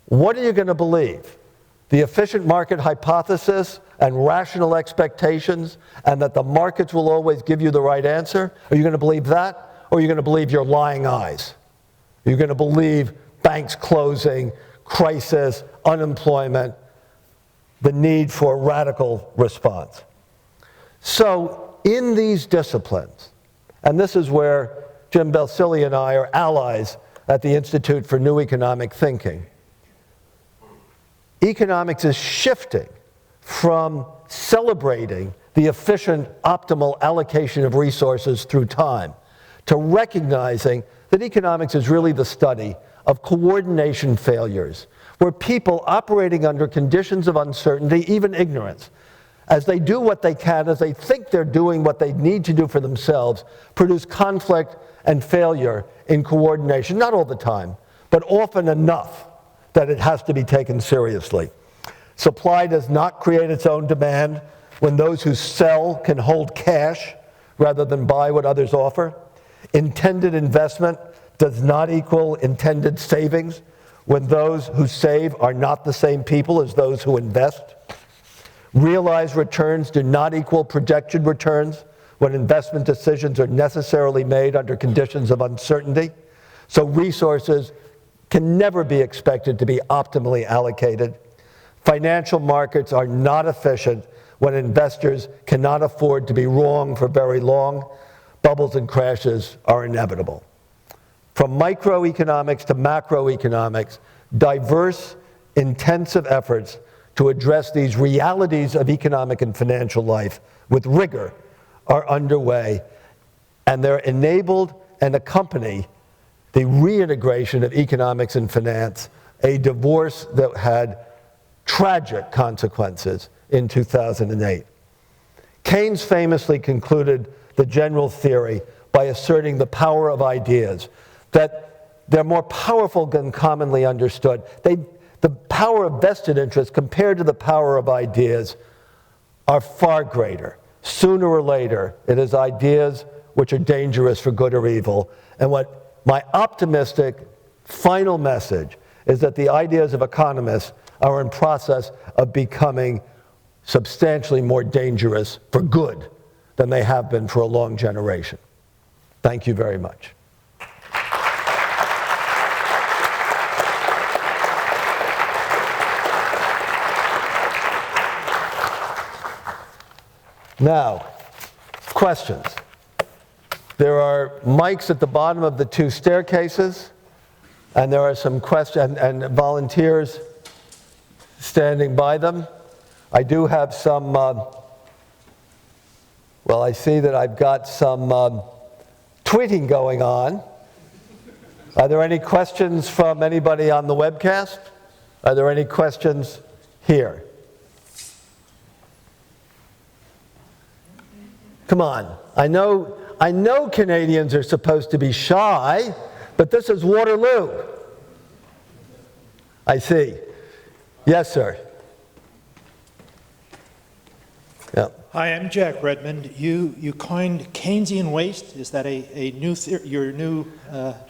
What are you going to believe? The efficient market hypothesis and rational expectations, and that the markets will always give you the right answer? Are you going to believe that, or are you going to believe your lying eyes? Are you going to believe banks closing, crisis, unemployment, the need for a radical response? So in these disciplines, and this is where Jim Belsilli and I are allies at the Institute for New Economic Thinking, economics is shifting from celebrating the efficient, optimal allocation of resources through time to recognizing that economics is really the study of coordination failures, where people operating under conditions of uncertainty, even ignorance, as they do what they can, as they think they're doing what they need to do for themselves, produce conflict and failure in coordination, not all the time, but often enough that it has to be taken seriously. Supply does not create its own demand when those who sell can hold cash rather than buy what others offer. Intended investment does not equal intended savings when those who save are not the same people as those who invest. Realized returns do not equal projected returns when investment decisions are necessarily made under conditions of uncertainty. So resources can never be expected to be optimally allocated. Financial markets are not efficient when investors cannot afford to be wrong for very long. Bubbles and crashes are inevitable. From microeconomics to macroeconomics, diverse, intensive efforts to address these realities of economic and financial life with rigor are underway, and they're enabled and accompany the reintegration of economics and finance, a divorce that had tragic consequences in 2008. Keynes famously concluded the general theory by asserting the power of ideas, that they're more powerful than commonly understood. The power of vested interest compared to the power of ideas are far greater. Sooner or later, it is ideas which are dangerous for good or evil. And what my optimistic final message is that the ideas of economists are in process of becoming substantially more dangerous for good than they have been for a long generation. Thank you very much. Now, questions. There are mics at the bottom of the two staircases, and there are some questions and volunteers standing by them. I do have some, well, I see that I've got some tweeting going on. Are there any questions from anybody on the webcast? Are there any questions here? Come on. I know Canadians are supposed to be shy, but this is Waterloo. I see. Yes, sir. Yeah. Hi, I'm Jack Redmond. You coined Keynesian waste. Is that a new your new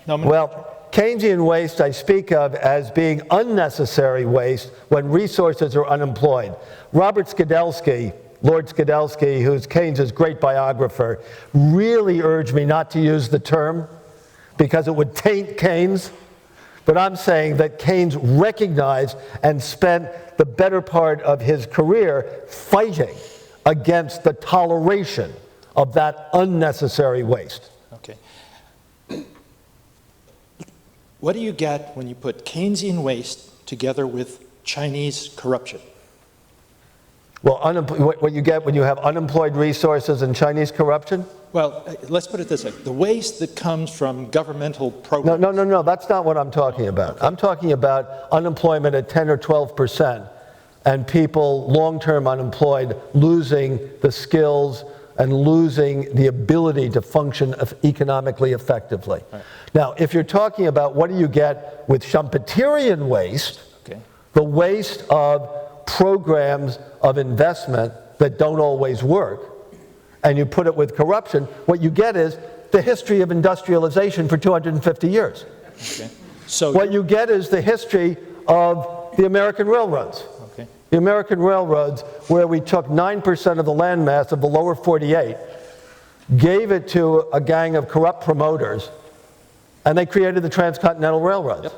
nomenclature? Well, Keynesian waste I speak of as being unnecessary waste when resources are unemployed. Robert Skidelsky, Lord Skidelsky, who's Keynes's great biographer, really urged me not to use the term because it would taint Keynes. But I'm saying that Keynes recognized and spent the better part of his career fighting against the toleration of that unnecessary waste. Okay. What do you get when you put Keynesian waste together with Chinese corruption? Well, what you get when you have unemployed resources and Chinese corruption? Well, let's put it this way. The waste that comes from governmental programs. No, that's not what I'm talking about. I'm talking about unemployment at 10 or 12% and people long-term unemployed losing the skills and losing the ability to function economically effectively. Right. Now, if you're talking about what do you get with Schumpeterian waste, okay, the waste of programs of investment that don't always work, and you put it with corruption, what you get is the history of industrialization for 250 years. Okay. So What you get is the history of the American railroads. okay. The American railroads, where we took 9% of the landmass of the lower 48, gave it to a gang of corrupt promoters, and they created the transcontinental railroads.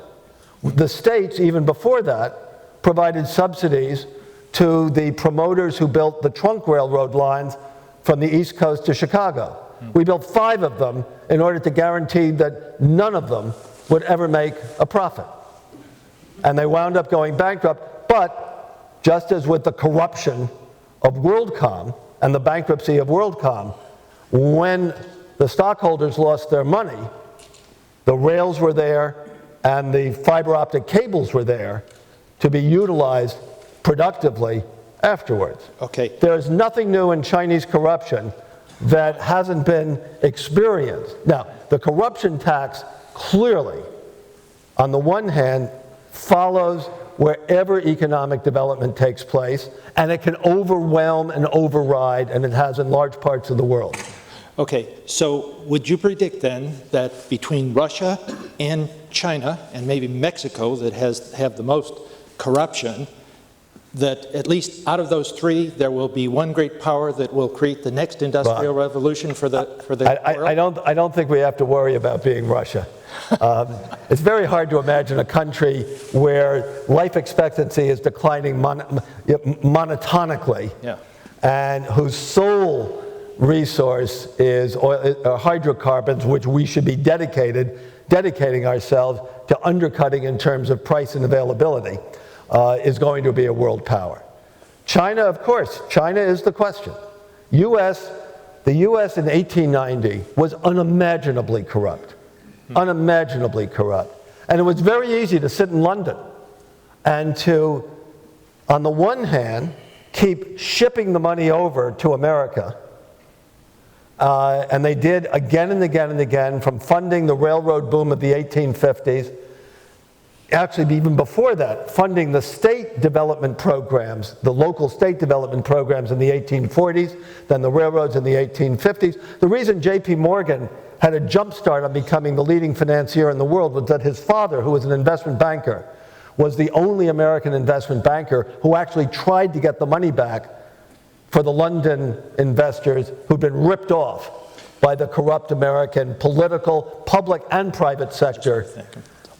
Yep. The states, even before that, provided subsidies to the promoters who built the trunk railroad lines from the East Coast to Chicago. We built 5 of them in order to guarantee that none of them would ever make a profit. And they wound up going bankrupt, but just as with the corruption of WorldCom and the bankruptcy of WorldCom, when the stockholders lost their money, the rails were there and the fiber optic cables were there to be utilized productively afterwards. Okay. There's nothing new in Chinese corruption that hasn't been experienced. Now, the corruption tax clearly, on the one hand, follows wherever economic development takes place, and it can overwhelm and override, and it has in large parts of the world. Okay, so would you predict then that between Russia and China, and maybe Mexico that have the most corruption, that at least out of those 3, there will be one great power that will create the next industrial revolution for the world? I don't think we have to worry about being Russia. It's very hard to imagine a country where life expectancy is declining monotonically, and whose sole resource is hydrocarbons, which we should be dedicating ourselves to undercutting in terms of price and availability, is going to be a world power. China, of course, China is the question. The US in 1890 was unimaginably corrupt. Unimaginably corrupt. And it was very easy to sit in London and to, on the one hand, keep shipping the money over to America. And they did again and again and again, from funding the railroad boom of the 1850s, actually even before that, funding the state development programs, the local state development programs in the 1840s, then the railroads in the 1850s. The reason J.P. Morgan had a jump start on becoming the leading financier in the world was that his father, who was an investment banker, was the only American investment banker who actually tried to get the money back for the London investors who'd been ripped off by the corrupt American political, public and private sector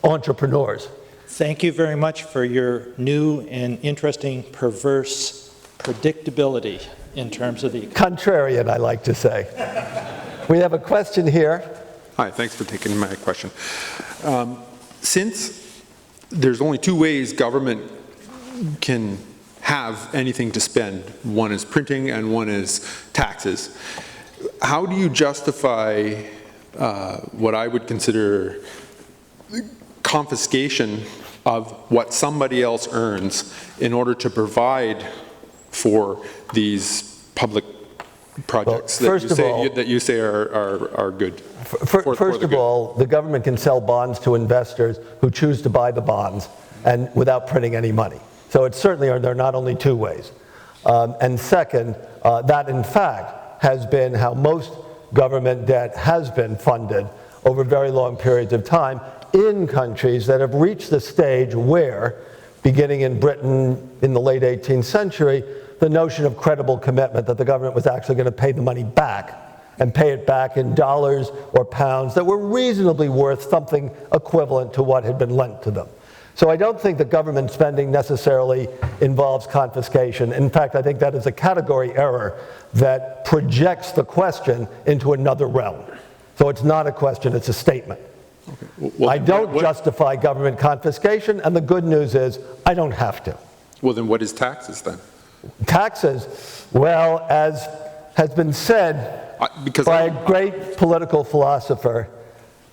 entrepreneurs. Thank you very much for your new and interesting, perverse predictability in terms of the... Contrarian, I like to say. We have a question here. Hi, thanks for taking my question. Since there's only 2 ways government can have anything to spend, one is printing and one is taxes, how do you justify what I would consider confiscation of what somebody else earns in order to provide for these public projects that you say are good? First of all, the government can sell bonds to investors who choose to buy the bonds and without printing any money. So it certainly there are not only 2 ways. And second, that in fact has been how most government debt has been funded over very long periods of time in countries that have reached the stage where, beginning in Britain in the late 18th century, the notion of credible commitment that the government was actually going to pay the money back and pay it back in dollars or pounds that were reasonably worth something equivalent to what had been lent to them. So I don't think that government spending necessarily involves confiscation. In fact, I think that is a category error that projects the question into another realm. So it's not a question, it's a statement. Okay. Well, I don't justify government confiscation, and the good news is I don't have to. Well, then what is taxes then? Taxes, well, as has been said by a great political philosopher,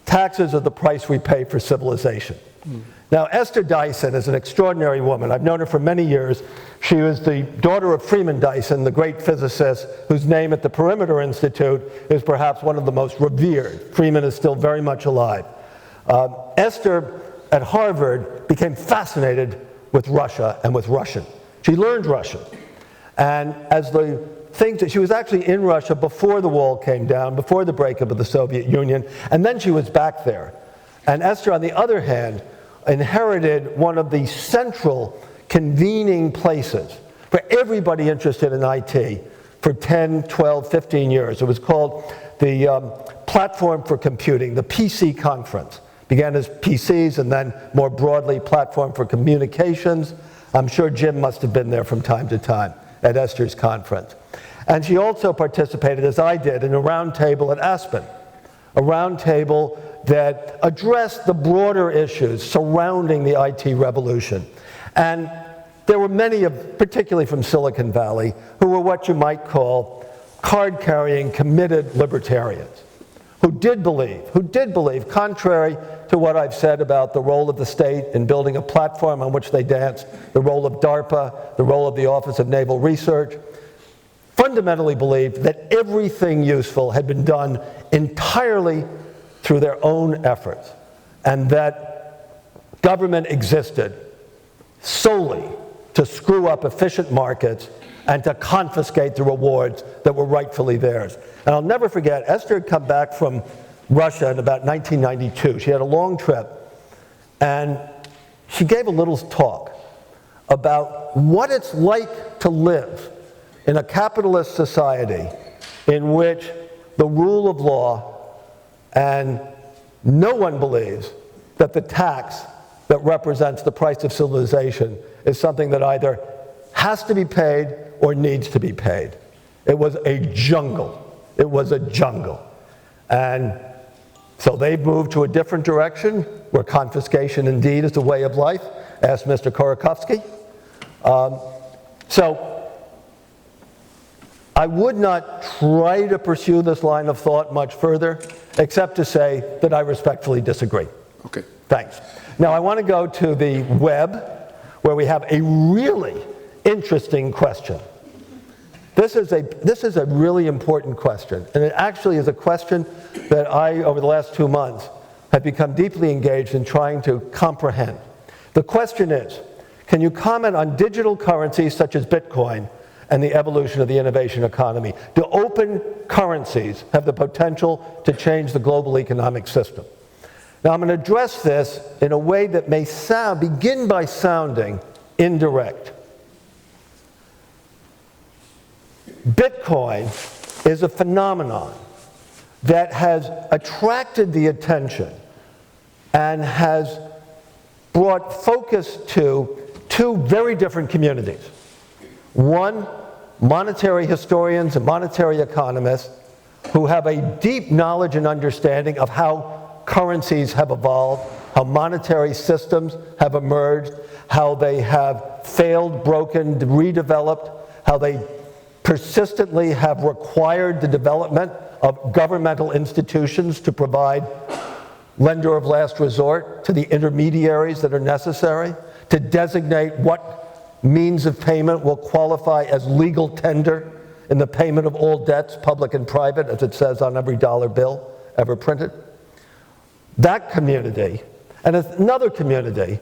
taxes are the price we pay for civilization. Now, Esther Dyson is an extraordinary woman. I've known her for many years. She was the daughter of Freeman Dyson, the great physicist whose name at the Perimeter Institute is perhaps one of the most revered. Freeman is still very much alive. Esther, at Harvard, became fascinated with Russia and with Russian. She learned Russian. And as the things that she was actually in Russia before the wall came down, before the breakup of the Soviet Union, and then she was back there. And Esther, on the other hand, inherited one of the central convening places for everybody interested in IT for 10, 12, 15 years. It was called the Platform for Computing, the PC Conference. Began as PCs and then more broadly Platform for Communications. I'm sure Jim must have been there from time to time at Esther's conference. And she also participated, as I did, in a roundtable at Aspen, a roundtable that addressed the broader issues surrounding the IT revolution. And there were many, particularly from Silicon Valley, who were what you might call card-carrying, committed libertarians, who did believe, contrary to what I've said about the role of the state in building a platform on which they danced, the role of DARPA, the role of the Office of Naval Research, fundamentally believed that everything useful had been done entirely through their own efforts, and that government existed solely to screw up efficient markets and to confiscate the rewards that were rightfully theirs. And I'll never forget, Esther had come back from Russia in about 1992. She had a long trip, and she gave a little talk about what it's like to live in a capitalist society in which the rule of law, and no one believes that the tax that represents the price of civilization is something that either has to be paid or needs to be paid. It was a jungle. It was a jungle. And so they've moved to a different direction where confiscation indeed is a way of life. Ask Mr. Korakovsky. So I would not try to pursue this line of thought much further, except to say that I respectfully disagree. Okay. Thanks. Now I want to go to the web, where we have a really interesting question. This is a really important question, and it actually is a question that I, over the last 2 months, have become deeply engaged in trying to comprehend. The question is, can you comment on digital currencies such as Bitcoin and the evolution of the innovation economy? Do open currencies have the potential to change the global economic system? Now, I'm going to address this in a way that may begin by sounding indirect. Bitcoin is a phenomenon that has attracted the attention and has brought focus to two very different communities. One, monetary historians and monetary economists who have a deep knowledge and understanding of how currencies have evolved, how monetary systems have emerged, how they have failed, broken, redeveloped, how they persistently have required the development of governmental institutions to provide lender of last resort to the intermediaries that are necessary, to designate what means of payment will qualify as legal tender in the payment of all debts, public and private, as it says on every dollar bill ever printed. That community, and another community,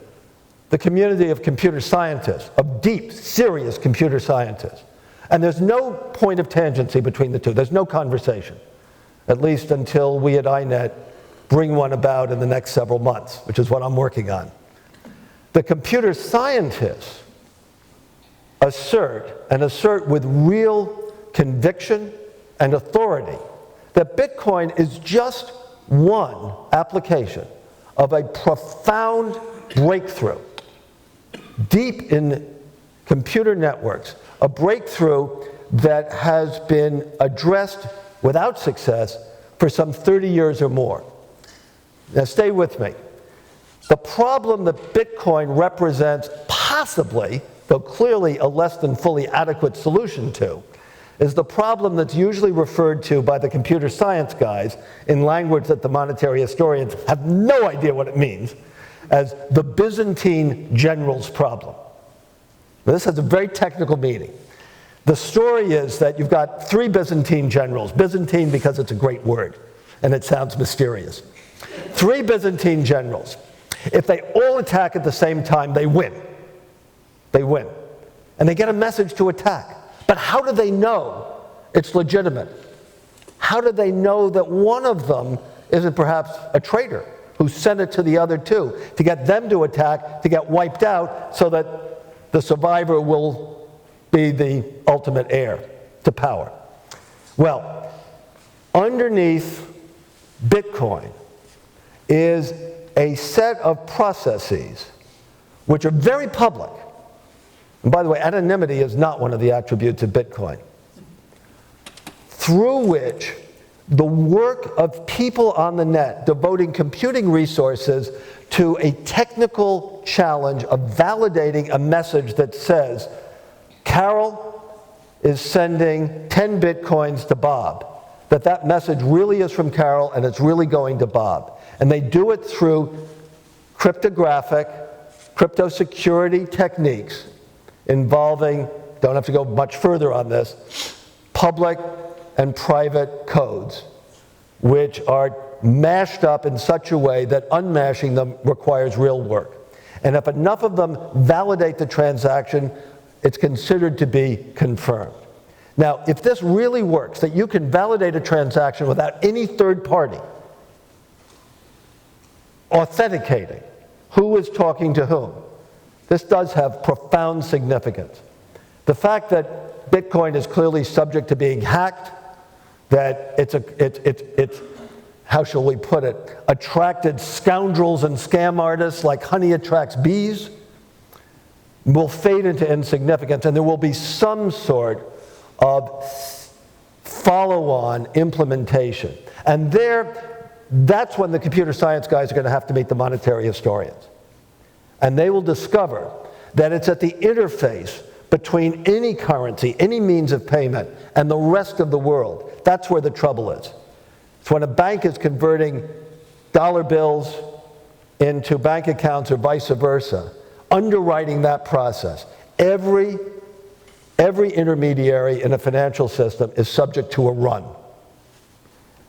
the community of computer scientists, of deep, serious computer scientists. And there's no point of tangency between the two. There's no conversation, at least until we at INET bring one about in the next several months, which is what I'm working on. The computer scientists assert with real conviction and authority that Bitcoin is just one application of a profound breakthrough deep in computer networks, a breakthrough that has been addressed without success for some 30 years or more. Now stay with me. The problem that Bitcoin represents, possibly, though clearly a less than fully adequate solution to, is the problem that's usually referred to by the computer science guys in language that the monetary historians have no idea what it means, as the Byzantine generals problem. Now, this has a very technical meaning. The story is that you've got 3 Byzantine generals, Byzantine because it's a great word and it sounds mysterious. 3 Byzantine generals. If they all attack at the same time, they win. They win. and they get a message to attack. But how do they know it's legitimate? How do they know that one of them isn't perhaps a traitor who sent it to the other two to get them to attack, to get wiped out, so that the survivor will be the ultimate heir to power? Well, underneath Bitcoin is a set of processes which are very public. And by the way, anonymity is not one of the attributes of Bitcoin, through which the work of people on the net devoting computing resources to a technical challenge of validating a message that says, Carol is sending 10 Bitcoins to Bob, that message really is from Carol and it's really going to Bob. And they do it through cryptographic, crypto security techniques involving, don't have to go much further on this, public and private codes, which are mashed up in such a way that unmashing them requires real work. And if enough of them validate the transaction, it's considered to be confirmed. Now, if this really works, that you can validate a transaction without any third party authenticating who is talking to whom, this does have profound significance. The fact that Bitcoin is clearly subject to being hacked, that it's how shall we put it, attracted scoundrels and scam artists like honey attracts bees, will fade into insignificance, and there will be some sort of follow-on implementation. And that's when the computer science guys are going to have to meet the monetary historians. And they will discover that it's at the interface between any currency, any means of payment, and the rest of the world. That's where the trouble is. It's when a bank is converting dollar bills into bank accounts or vice versa, underwriting that process. Every intermediary in a financial system is subject to a run.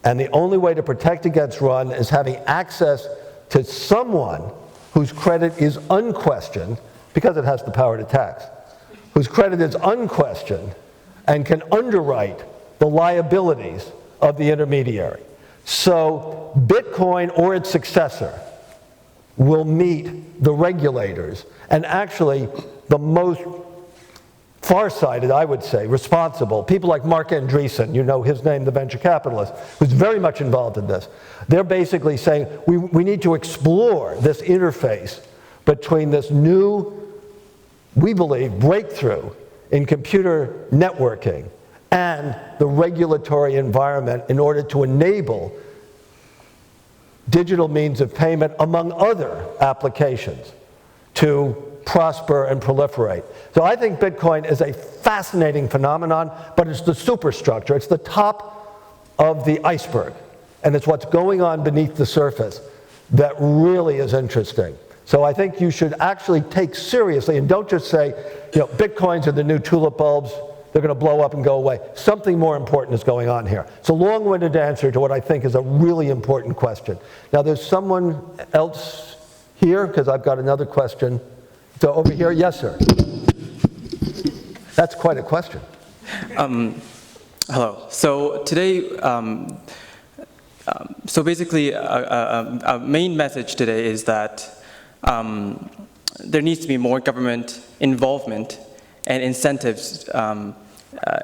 And the only way to protect against run is having access to someone whose credit is unquestioned, because it has the power to tax, whose credit is unquestioned and can underwrite the liabilities of the intermediary. So Bitcoin or its successor will meet the regulators, and actually the most farsighted, I would say, responsible, people like Mark Andreessen, you know his name, the venture capitalist, who's very much involved in this. They're basically saying we need to explore this interface between this new, we believe, breakthrough in computer networking and the regulatory environment in order to enable digital means of payment, among other applications, to prosper and proliferate. So I think Bitcoin is a fascinating phenomenon, but it's the superstructure. It's the top of the iceberg, and it's what's going on beneath the surface that really is interesting. So I think you should actually take seriously, and don't just say, Bitcoins are the new tulip bulbs, they're going to blow up and go away. Something more important is going on here. It's a long-winded answer to what I think is a really important question. Now, there's someone else here, because I've got another question. So over here, yes, sir. That's quite a question. Hello. So today, so basically, a main message today is that there needs to be more government involvement and incentives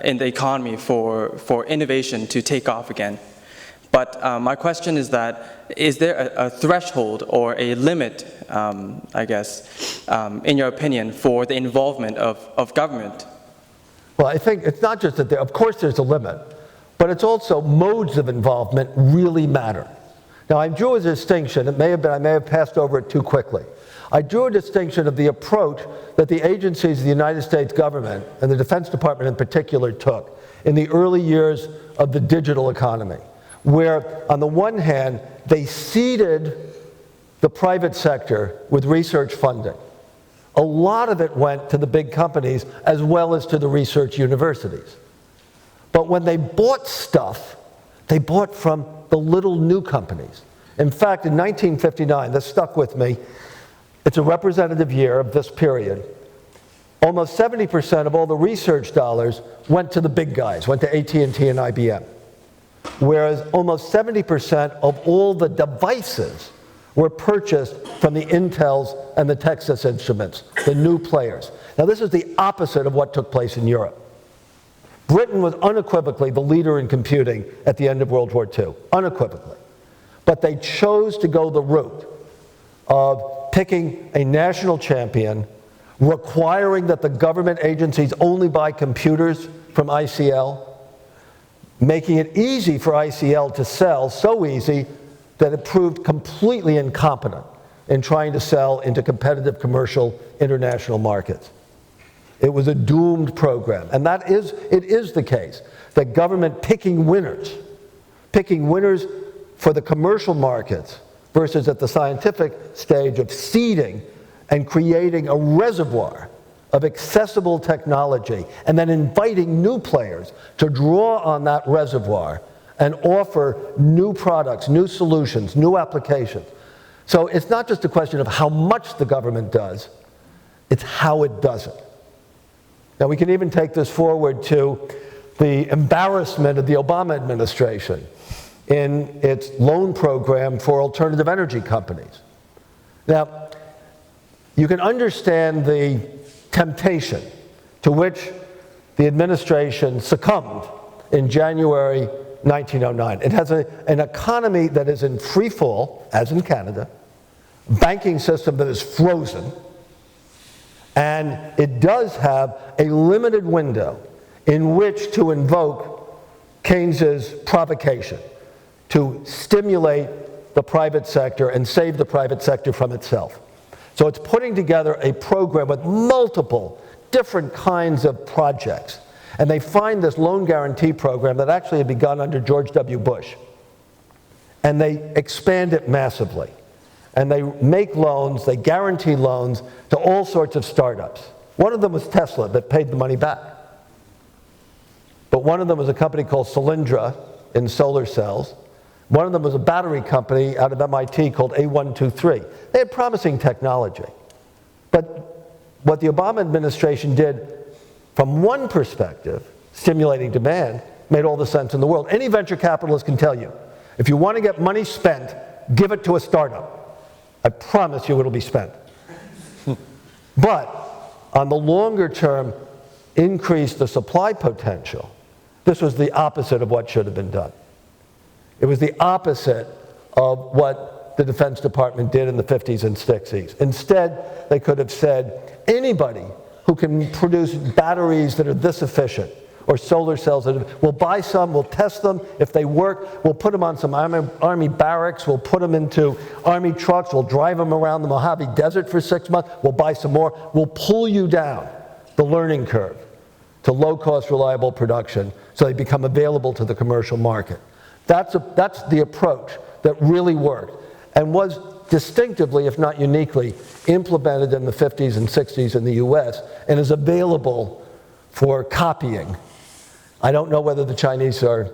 in the economy for innovation to take off again. But my question is that, is there a threshold or a limit, I guess, in your opinion, for the involvement of government? Well, I think it's not just that of course there's a limit, but it's also modes of involvement really matter. Now, I drew a distinction, I may have passed over it too quickly. I drew a distinction of the approach that the agencies of the United States government, and the Defense Department in particular, took in the early years of the digital economy, where on the one hand, they seeded the private sector with research funding. A lot of it went to the big companies as well as to the research universities. But when they bought stuff, they bought from the little new companies. In fact, in 1959, this stuck with me, it's a representative year of this period, almost 70% of all the research dollars went to the big guys, went to AT&T and IBM. Whereas almost 70% of all the devices were purchased from the Intels and the Texas Instruments, the new players. Now this is the opposite of what took place in Europe. Britain was unequivocally the leader in computing at the end of World War II, unequivocally. But they chose to go the route of picking a national champion, requiring that the government agencies only buy computers from ICL, making it easy for ICL to sell, so easy that it proved completely incompetent in trying to sell into competitive commercial international markets. It was a doomed program, and it is the case that government picking winners for the commercial markets versus at the scientific stage of seeding and creating a reservoir of accessible technology and then inviting new players to draw on that reservoir and offer new products, new solutions, new applications. So it's not just a question of how much the government does, it's how it does it. Now we can even take this forward to the embarrassment of the Obama administration in its loan program for alternative energy companies. Now, you can understand the temptation to which the administration succumbed in January 1909. It has an economy that is in free fall, as in Canada, banking system that is frozen, and it does have a limited window in which to invoke Keynes's provocation to stimulate the private sector and save the private sector from itself. So it's putting together a program with multiple different kinds of projects. And they find this loan guarantee program that actually had begun under George W. Bush. And they expand it massively. And they make loans, they guarantee loans to all sorts of startups. One of them was Tesla that paid the money back. But one of them was a company called Solyndra in solar cells. One of them was a battery company out of MIT called A123. They had promising technology. But what the Obama administration did, from one perspective, stimulating demand, made all the sense in the world. Any venture capitalist can tell you, if you want to get money spent, give it to a startup. I promise you it'll be spent. But on the longer term, increase the supply potential. This was the opposite of what should have been done. It was the opposite of what the Defense Department did in the 50s and 60s. Instead, they could have said, anybody who can produce batteries that are this efficient, or solar cells, we'll buy some, we'll test them. If they work, we'll put them on some army barracks, we'll put them into army trucks, we'll drive them around the Mojave Desert for 6 months, we'll buy some more. We'll pull you down the learning curve to low-cost, reliable production so they become available to the commercial market. That's the approach that really worked and was distinctively, if not uniquely, implemented in the 50s and 60s in the US and is available for copying. I don't know whether the Chinese are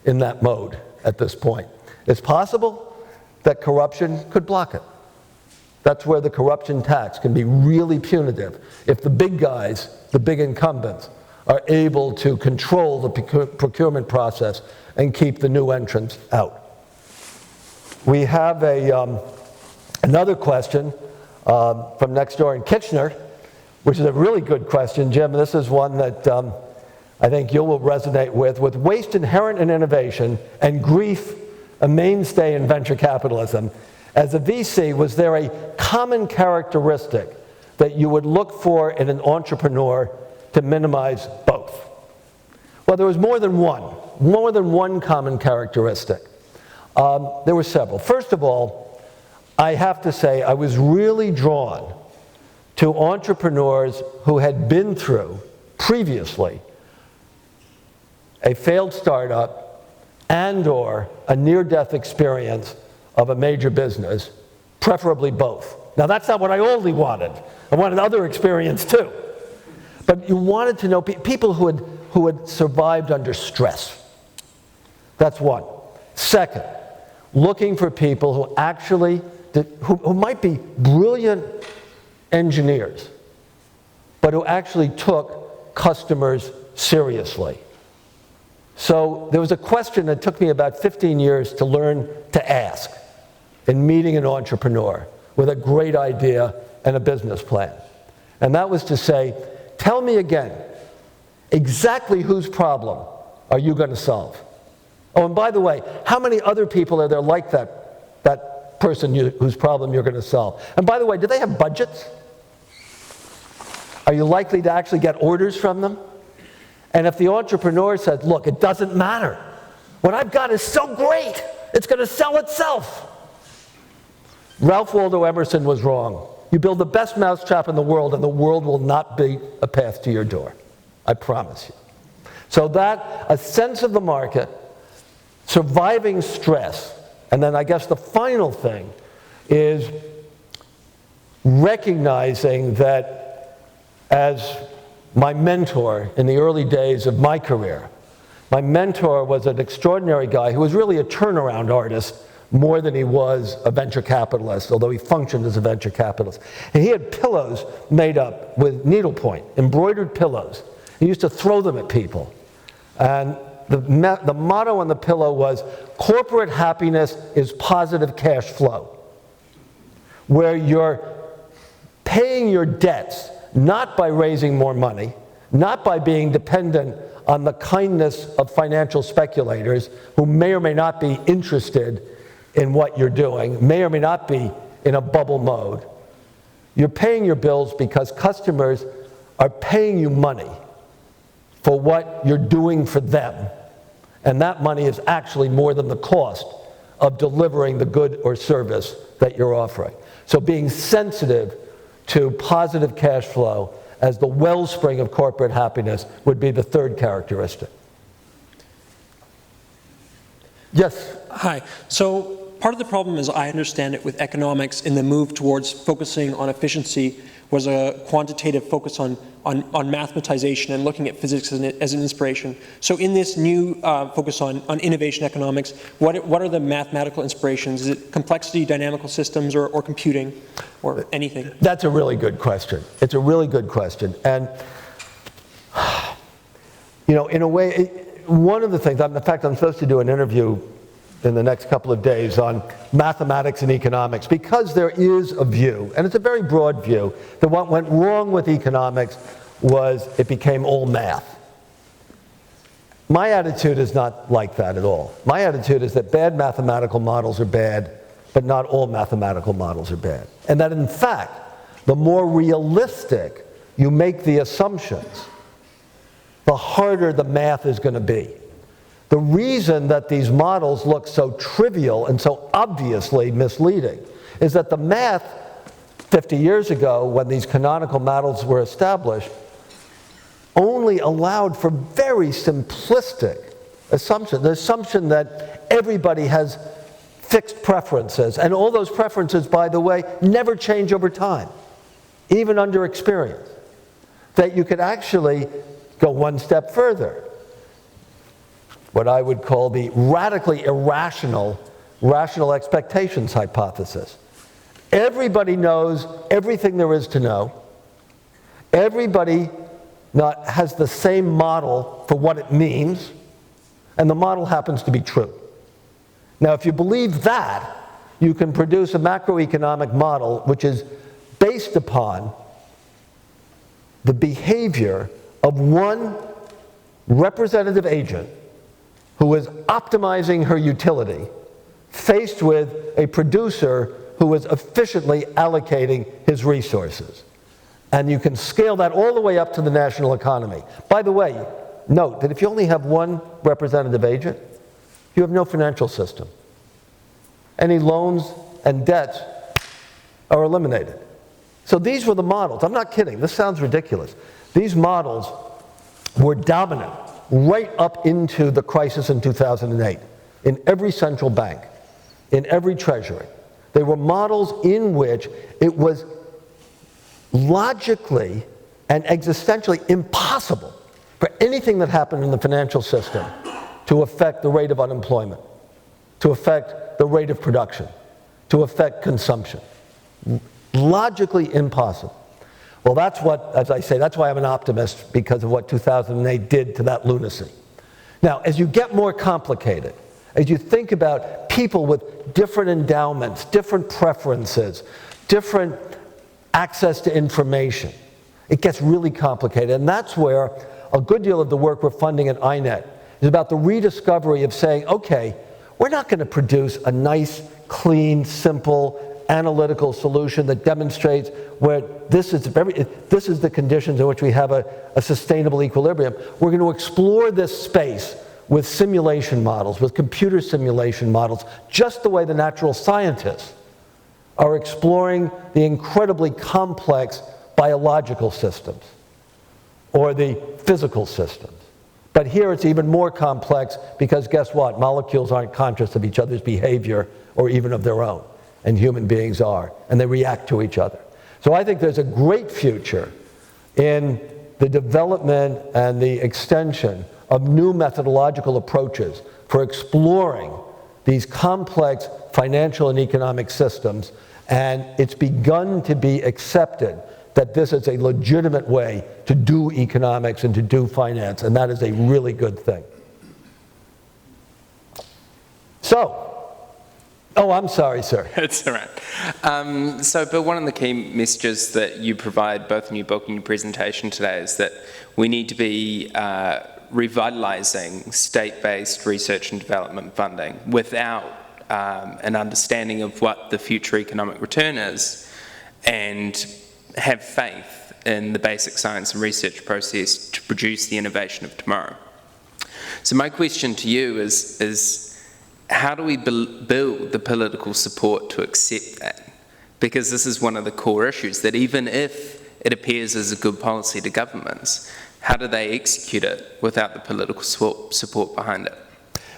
in that mode at this point. It's possible that corruption could block it. That's where the corruption tax can be really punitive if the big guys, the big incumbents, are able to control the procurement process and keep the new entrants out. We have another question from next door in Kitchener, which is a really good question, Jim. This is one that I think you will resonate with. With waste inherent in innovation and grief a mainstay in venture capitalism, as a VC, was there a common characteristic that you would look for in an entrepreneur to minimize both? Well, there was more than one common characteristic. There were several. First of all, I have to say I was really drawn to entrepreneurs who had been through, previously, a failed startup and/or a near-death experience of a major business, preferably both. Now, that's not what I only wanted. I wanted other experience too. But you wanted to know people who had survived under stress. That's one. Second, looking for people who actually, who might be brilliant engineers, but but who actually took customers seriously. So there was a question that took me about 15 years to learn to ask in meeting an entrepreneur with a great idea and a business plan. And that was to say, tell me again, exactly whose problem are you going to solve? Oh, and by the way, how many other people are there like that person whose problem you're going to solve? And by the way, do they have budgets? Are you likely to actually get orders from them? And if the entrepreneur says, look, it doesn't matter. What I've got is so great, it's going to sell itself. Ralph Waldo Emerson was wrong. You build the best mousetrap in the world, and the world will not be a path to your door. I promise you. So that, a sense of the market, surviving stress, and then I guess the final thing is recognizing that as my mentor in the early days of my career, my mentor was an extraordinary guy who was really a turnaround artist more than he was a venture capitalist, although he functioned as a venture capitalist. And he had pillows made up with needlepoint, embroidered pillows. He used to throw them at people. And the motto on the pillow was, corporate happiness is positive cash flow, where you're paying your debts not by raising more money, not by being dependent on the kindness of financial speculators who may or may not be interested in what you're doing, may or may not be in a bubble mode. You're paying your bills because customers are paying you money for what you're doing for them. And that money is actually more than the cost of delivering the good or service that you're offering. So being sensitive to positive cash flow as the wellspring of corporate happiness would be the third characteristic. Yes? Hi. So part of the problem, as I understand it, with economics in the move towards focusing on efficiency was a quantitative focus on mathematization and looking at physics as an inspiration. So in this new focus on innovation economics, what are the mathematical inspirations? Is it complexity, dynamical systems, or computing, or anything? That's a really good question. It's a really good question. And, you know, in a way, one of the things, in fact, I'm supposed to do an interview in the next couple of days on mathematics and economics, because there is a view, and it's a very broad view, that what went wrong with economics was it became all math. My attitude is not like that at all. My attitude is that bad mathematical models are bad, but not all mathematical models are bad. And that in fact, the more realistic you make the assumptions, the harder the math is going to be. The reason that these models look so trivial and so obviously misleading is that the math 50 years ago, when these canonical models were established, only allowed for very simplistic assumptions. The assumption that everybody has fixed preferences, and all those preferences, by the way, never change over time, even under experience. That you could actually go one step further. What I would call the radically irrational rational expectations hypothesis. Everybody knows everything there is to know. Everybody has the same model for what it means, and the model happens to be true. Now, if you believe that, you can produce a macroeconomic model which is based upon the behavior of one representative agent who is optimizing her utility, faced with a producer who is efficiently allocating his resources. And you can scale that all the way up to the national economy. By the way, note that if you only have one representative agent, you have no financial system. Any loans and debts are eliminated. So these were the models. I'm not kidding. This sounds ridiculous. These models were dominant right up into the crisis in 2008 in every central bank, in every treasury. They were models in which it was logically and existentially impossible for anything that happened in the financial system to affect the rate of unemployment, to affect the rate of production, to affect consumption. Logically impossible. Well, that's what, as I say, that's why I'm an optimist, because of what 2008 did to that lunacy. Now, as you get more complicated, as you think about people with different endowments, different preferences, different access to information, it gets really complicated. And that's where a good deal of the work we're funding at INET is about the rediscovery of saying, okay, we're not going to produce a nice, clean, simple, analytical solution that demonstrates where this is the conditions in which we have a sustainable equilibrium. We're going to explore this space with simulation models, with computer simulation models, just the way the natural scientists are exploring the incredibly complex biological systems or the physical systems. But here it's even more complex because guess what? Molecules aren't conscious of each other's behavior or even of their own, and human beings are, and they react to each other. So I think there's a great future in the development and the extension of new methodological approaches for exploring these complex financial and economic systems, and it's begun to be accepted that this is a legitimate way to do economics and to do finance, and that is a really good thing. So, oh, I'm sorry, sir. That's all right. So, Bill, one of the key messages that you provide both in your book and your presentation today is that we need to be revitalizing state-based research and development funding without an understanding of what the future economic return is, and have faith in the basic science and research process to produce the innovation of tomorrow. So my question to you is how do we build the political support to accept that? Because this is one of the core issues, that even if it appears as a good policy to governments, how do they execute it without the political support behind it?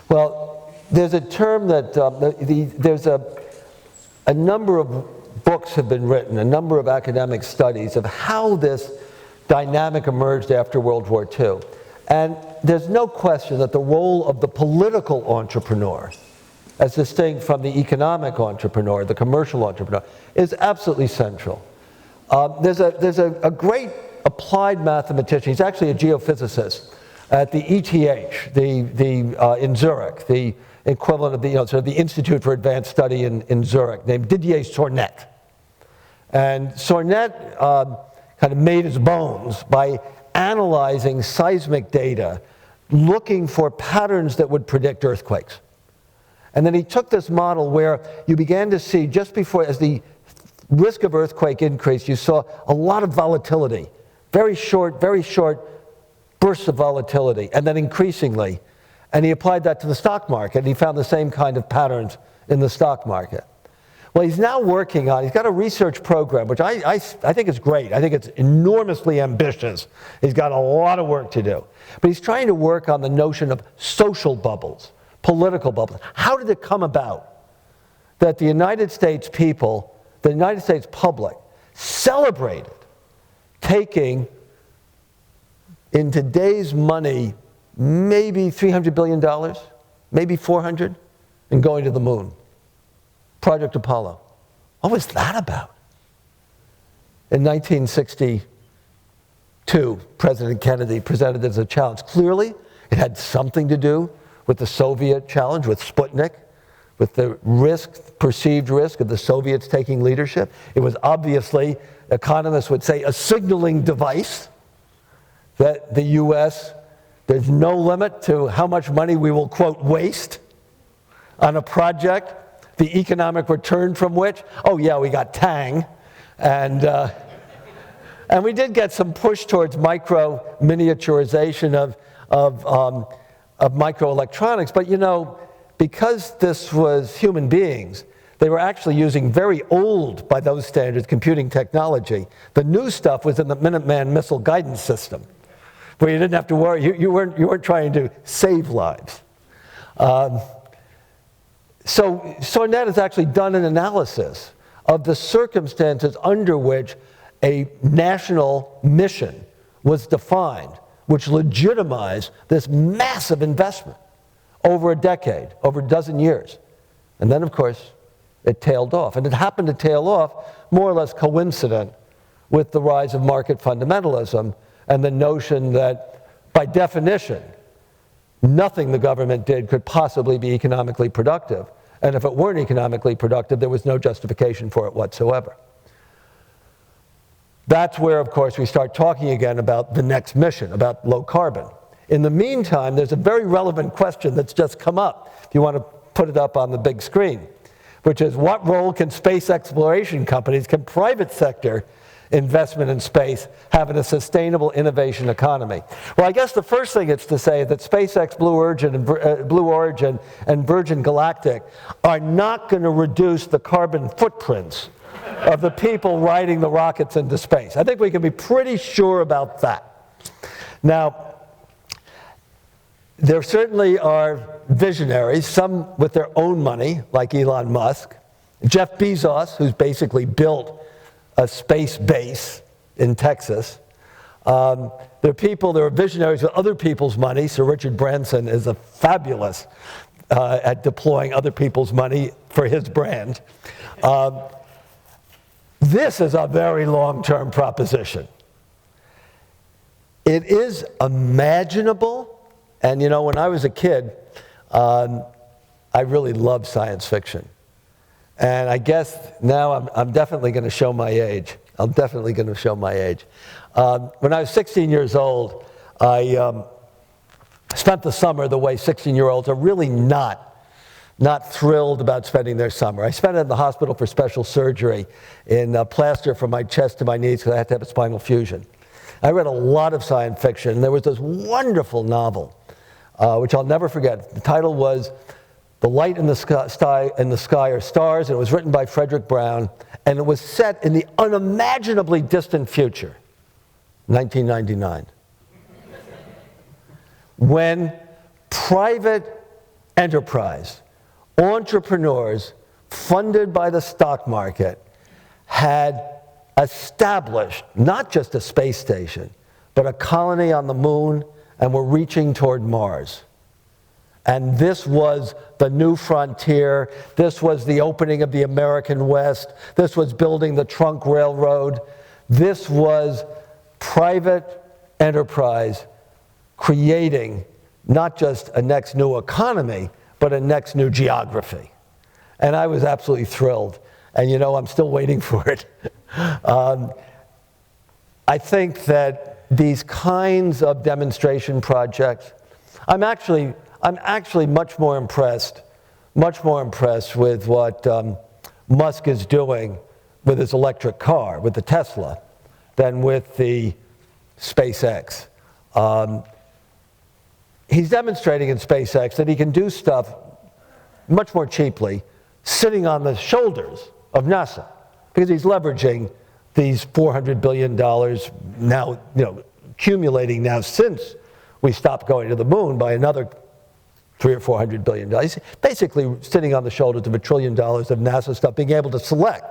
Well, there's a term that, there's a number of books have been written, a number of academic studies of how this dynamic emerged after World War II. And there's no question that the role of the political entrepreneur, as distinct from the economic entrepreneur, the commercial entrepreneur, is absolutely central. There's a great applied mathematician, he's actually a geophysicist, at the ETH, in Zurich, the equivalent of the, sort of the Institute for Advanced Study in Zurich, named Didier Sornet. And Sornet kind of made his bones by analyzing seismic data, looking for patterns that would predict earthquakes. And then he took this model where you began to see, just before, as the risk of earthquake increased, you saw a lot of volatility, very short bursts of volatility, and then increasingly. And he applied that to the stock market, and he found the same kind of patterns in the stock market. Well, he's now working on, he's got a research program, which I think is great. I think it's enormously ambitious. He's got a lot of work to do. But he's trying to work on the notion of social bubbles, political bubbles. How did it come about that the United States people, the United States public, celebrated taking, in today's money, maybe $300 billion, maybe 400, and going to the moon? Project Apollo. What was that about? In 1962, President Kennedy presented it as a challenge. Clearly, it had something to do with the Soviet challenge, with Sputnik, with the risk, perceived risk of the Soviets taking leadership. It was obviously, economists would say, a signaling device that the US, there's no limit to how much money we will, quote, waste on a project, the economic return from which, oh yeah, we got Tang, and we did get some push towards micro miniaturization of microelectronics, but you know, because this was human beings, they were actually using very old, by those standards, computing technology. The new stuff was in the Minuteman missile guidance system, where you didn't have to worry, you weren't trying to save lives. So Sornet has actually done an analysis of the circumstances under which a national mission was defined, which legitimized this massive investment over a decade, over a dozen years. And then, of course, it tailed off. And it happened to tail off more or less coincident with the rise of market fundamentalism and the notion that, by definition, nothing the government did could possibly be economically productive. And if it weren't economically productive, there was no justification for it whatsoever. That's where, of course, we start talking again about the next mission, about low carbon. In the meantime, there's a very relevant question that's just come up, if you want to put it up on the big screen, which is, what role can space exploration companies, can private sector investment in space have in a sustainable innovation economy? Well, I guess the first thing it's to say that SpaceX, Blue Origin, and Virgin Galactic are not going to reduce the carbon footprints of the people riding the rockets into space. I think we can be pretty sure about that. Now, there certainly are visionaries, some with their own money, like Elon Musk, Jeff Bezos, who's basically built a space base in Texas. There are visionaries with other people's money. Sir Richard Branson is a fabulous at deploying other people's money for his brand. This is a very long-term proposition. It is imaginable, and you know, when I was a kid, I really loved science fiction. And I guess now I'm definitely going to show my age. I'm definitely going to show my age. When I was 16 years old, I spent the summer the way 16-year-olds are really not thrilled about spending their summer. I spent it in the hospital for special surgery in plaster from my chest to my knees because I had to have a spinal fusion. I read a lot of science fiction. There was this wonderful novel, which I'll never forget. The title was The Light in the Sky Are Stars, and it was written by Frederick Brown, and it was set in the unimaginably distant future, 1999, when private enterprise, entrepreneurs funded by the stock market had established not just a space station, but a colony on the moon, and were reaching toward Mars. And this was the new frontier. This was the opening of the American West. This was building the trunk railroad. This was private enterprise creating not just a next new economy, but a next new geography. And I was absolutely thrilled. And you know, I'm still waiting for it. I think that these kinds of demonstration projects, I'm actually much more impressed with what Musk is doing with his electric car, with the Tesla, than with the SpaceX. He's demonstrating in SpaceX that he can do stuff much more cheaply sitting on the shoulders of NASA, because he's leveraging these $400 billion now, accumulating now since we stopped going to the moon by another $300 or $400 billion. He's basically sitting on the shoulders of $1 trillion of NASA stuff, being able to select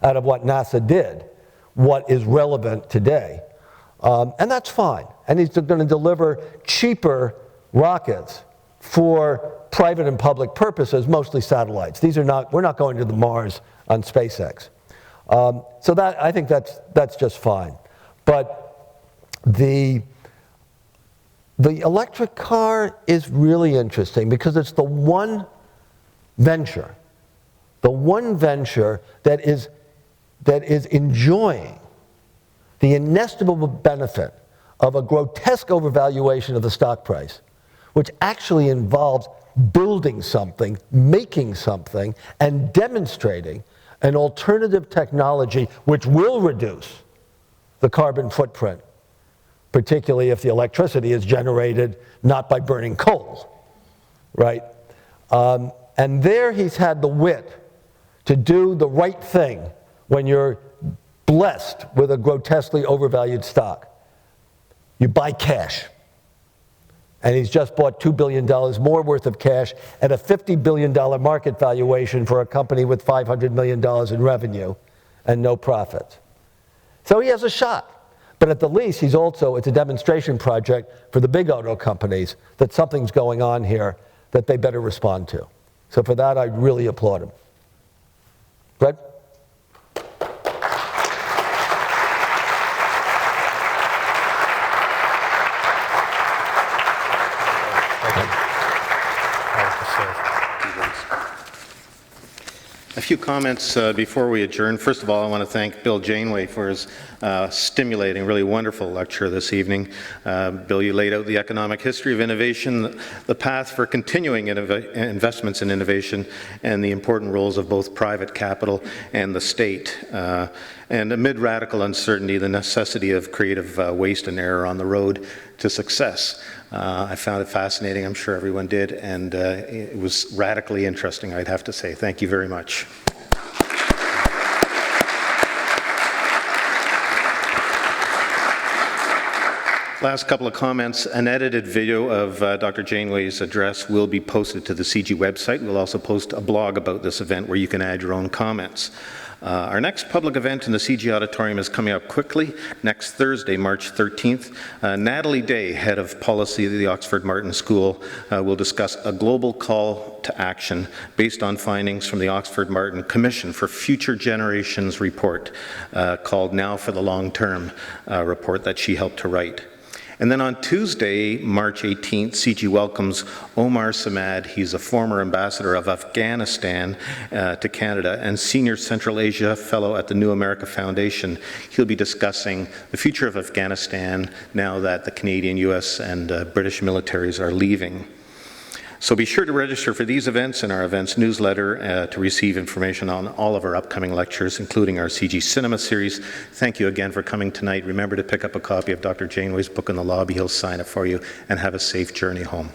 out of what NASA did what is relevant today. And that's fine. And he's going to deliver cheaper rockets for private and public purposes, mostly satellites. We're not going to the Mars on SpaceX. So that, I think that's just fine. But the electric car is really interesting because it's the one venture that is enjoying the inestimable benefit of a grotesque overvaluation of the stock price, which actually involves building something, making something, and demonstrating an alternative technology which will reduce the carbon footprint, particularly if the electricity is generated not by burning coal, right? And there he's had the wit to do the right thing when you're blessed with a grotesquely overvalued stock. You buy cash. And he's just bought $2 billion more worth of cash at a $50 billion market valuation for a company with $500 million in revenue and no profits. So he has a shot. But at the least, it's a demonstration project for the big auto companies that something's going on here that they better respond to. So for that, I really applaud him. Fred? few comments before we adjourn. First of all, I want to thank Bill Janeway for his stimulating, really wonderful lecture this evening. Bill, you laid out the economic history of innovation, the path for continuing investments in innovation, and the important roles of both private capital and the state. And amid radical uncertainty, the necessity of creative waste and error on the road to success. I found it fascinating, I'm sure everyone did, and it was radically interesting, I'd have to say. Thank you very much. Last couple of comments. An edited video of Dr. Janeway's address will be posted to the CG website. We'll also post a blog about this event where you can add your own comments. Our next public event in the CG Auditorium is coming up quickly, next Thursday, March 13th. Natalie Day, head of policy at the Oxford Martin School, will discuss a global call to action based on findings from the Oxford Martin Commission for Future Generations report called Now for the Long Term report that she helped to write. And then on Tuesday, March 18th, CG welcomes Omar Samad. He's a former ambassador of Afghanistan to Canada and senior Central Asia fellow at the New America Foundation. He'll be discussing the future of Afghanistan now that the Canadian, US, and British militaries are leaving. So be sure to register for these events in our events newsletter to receive information on all of our upcoming lectures, including our CG Cinema series. Thank you again for coming tonight. Remember to pick up a copy of Dr. Janeway's book in the lobby. He'll sign it for you, and have a safe journey home.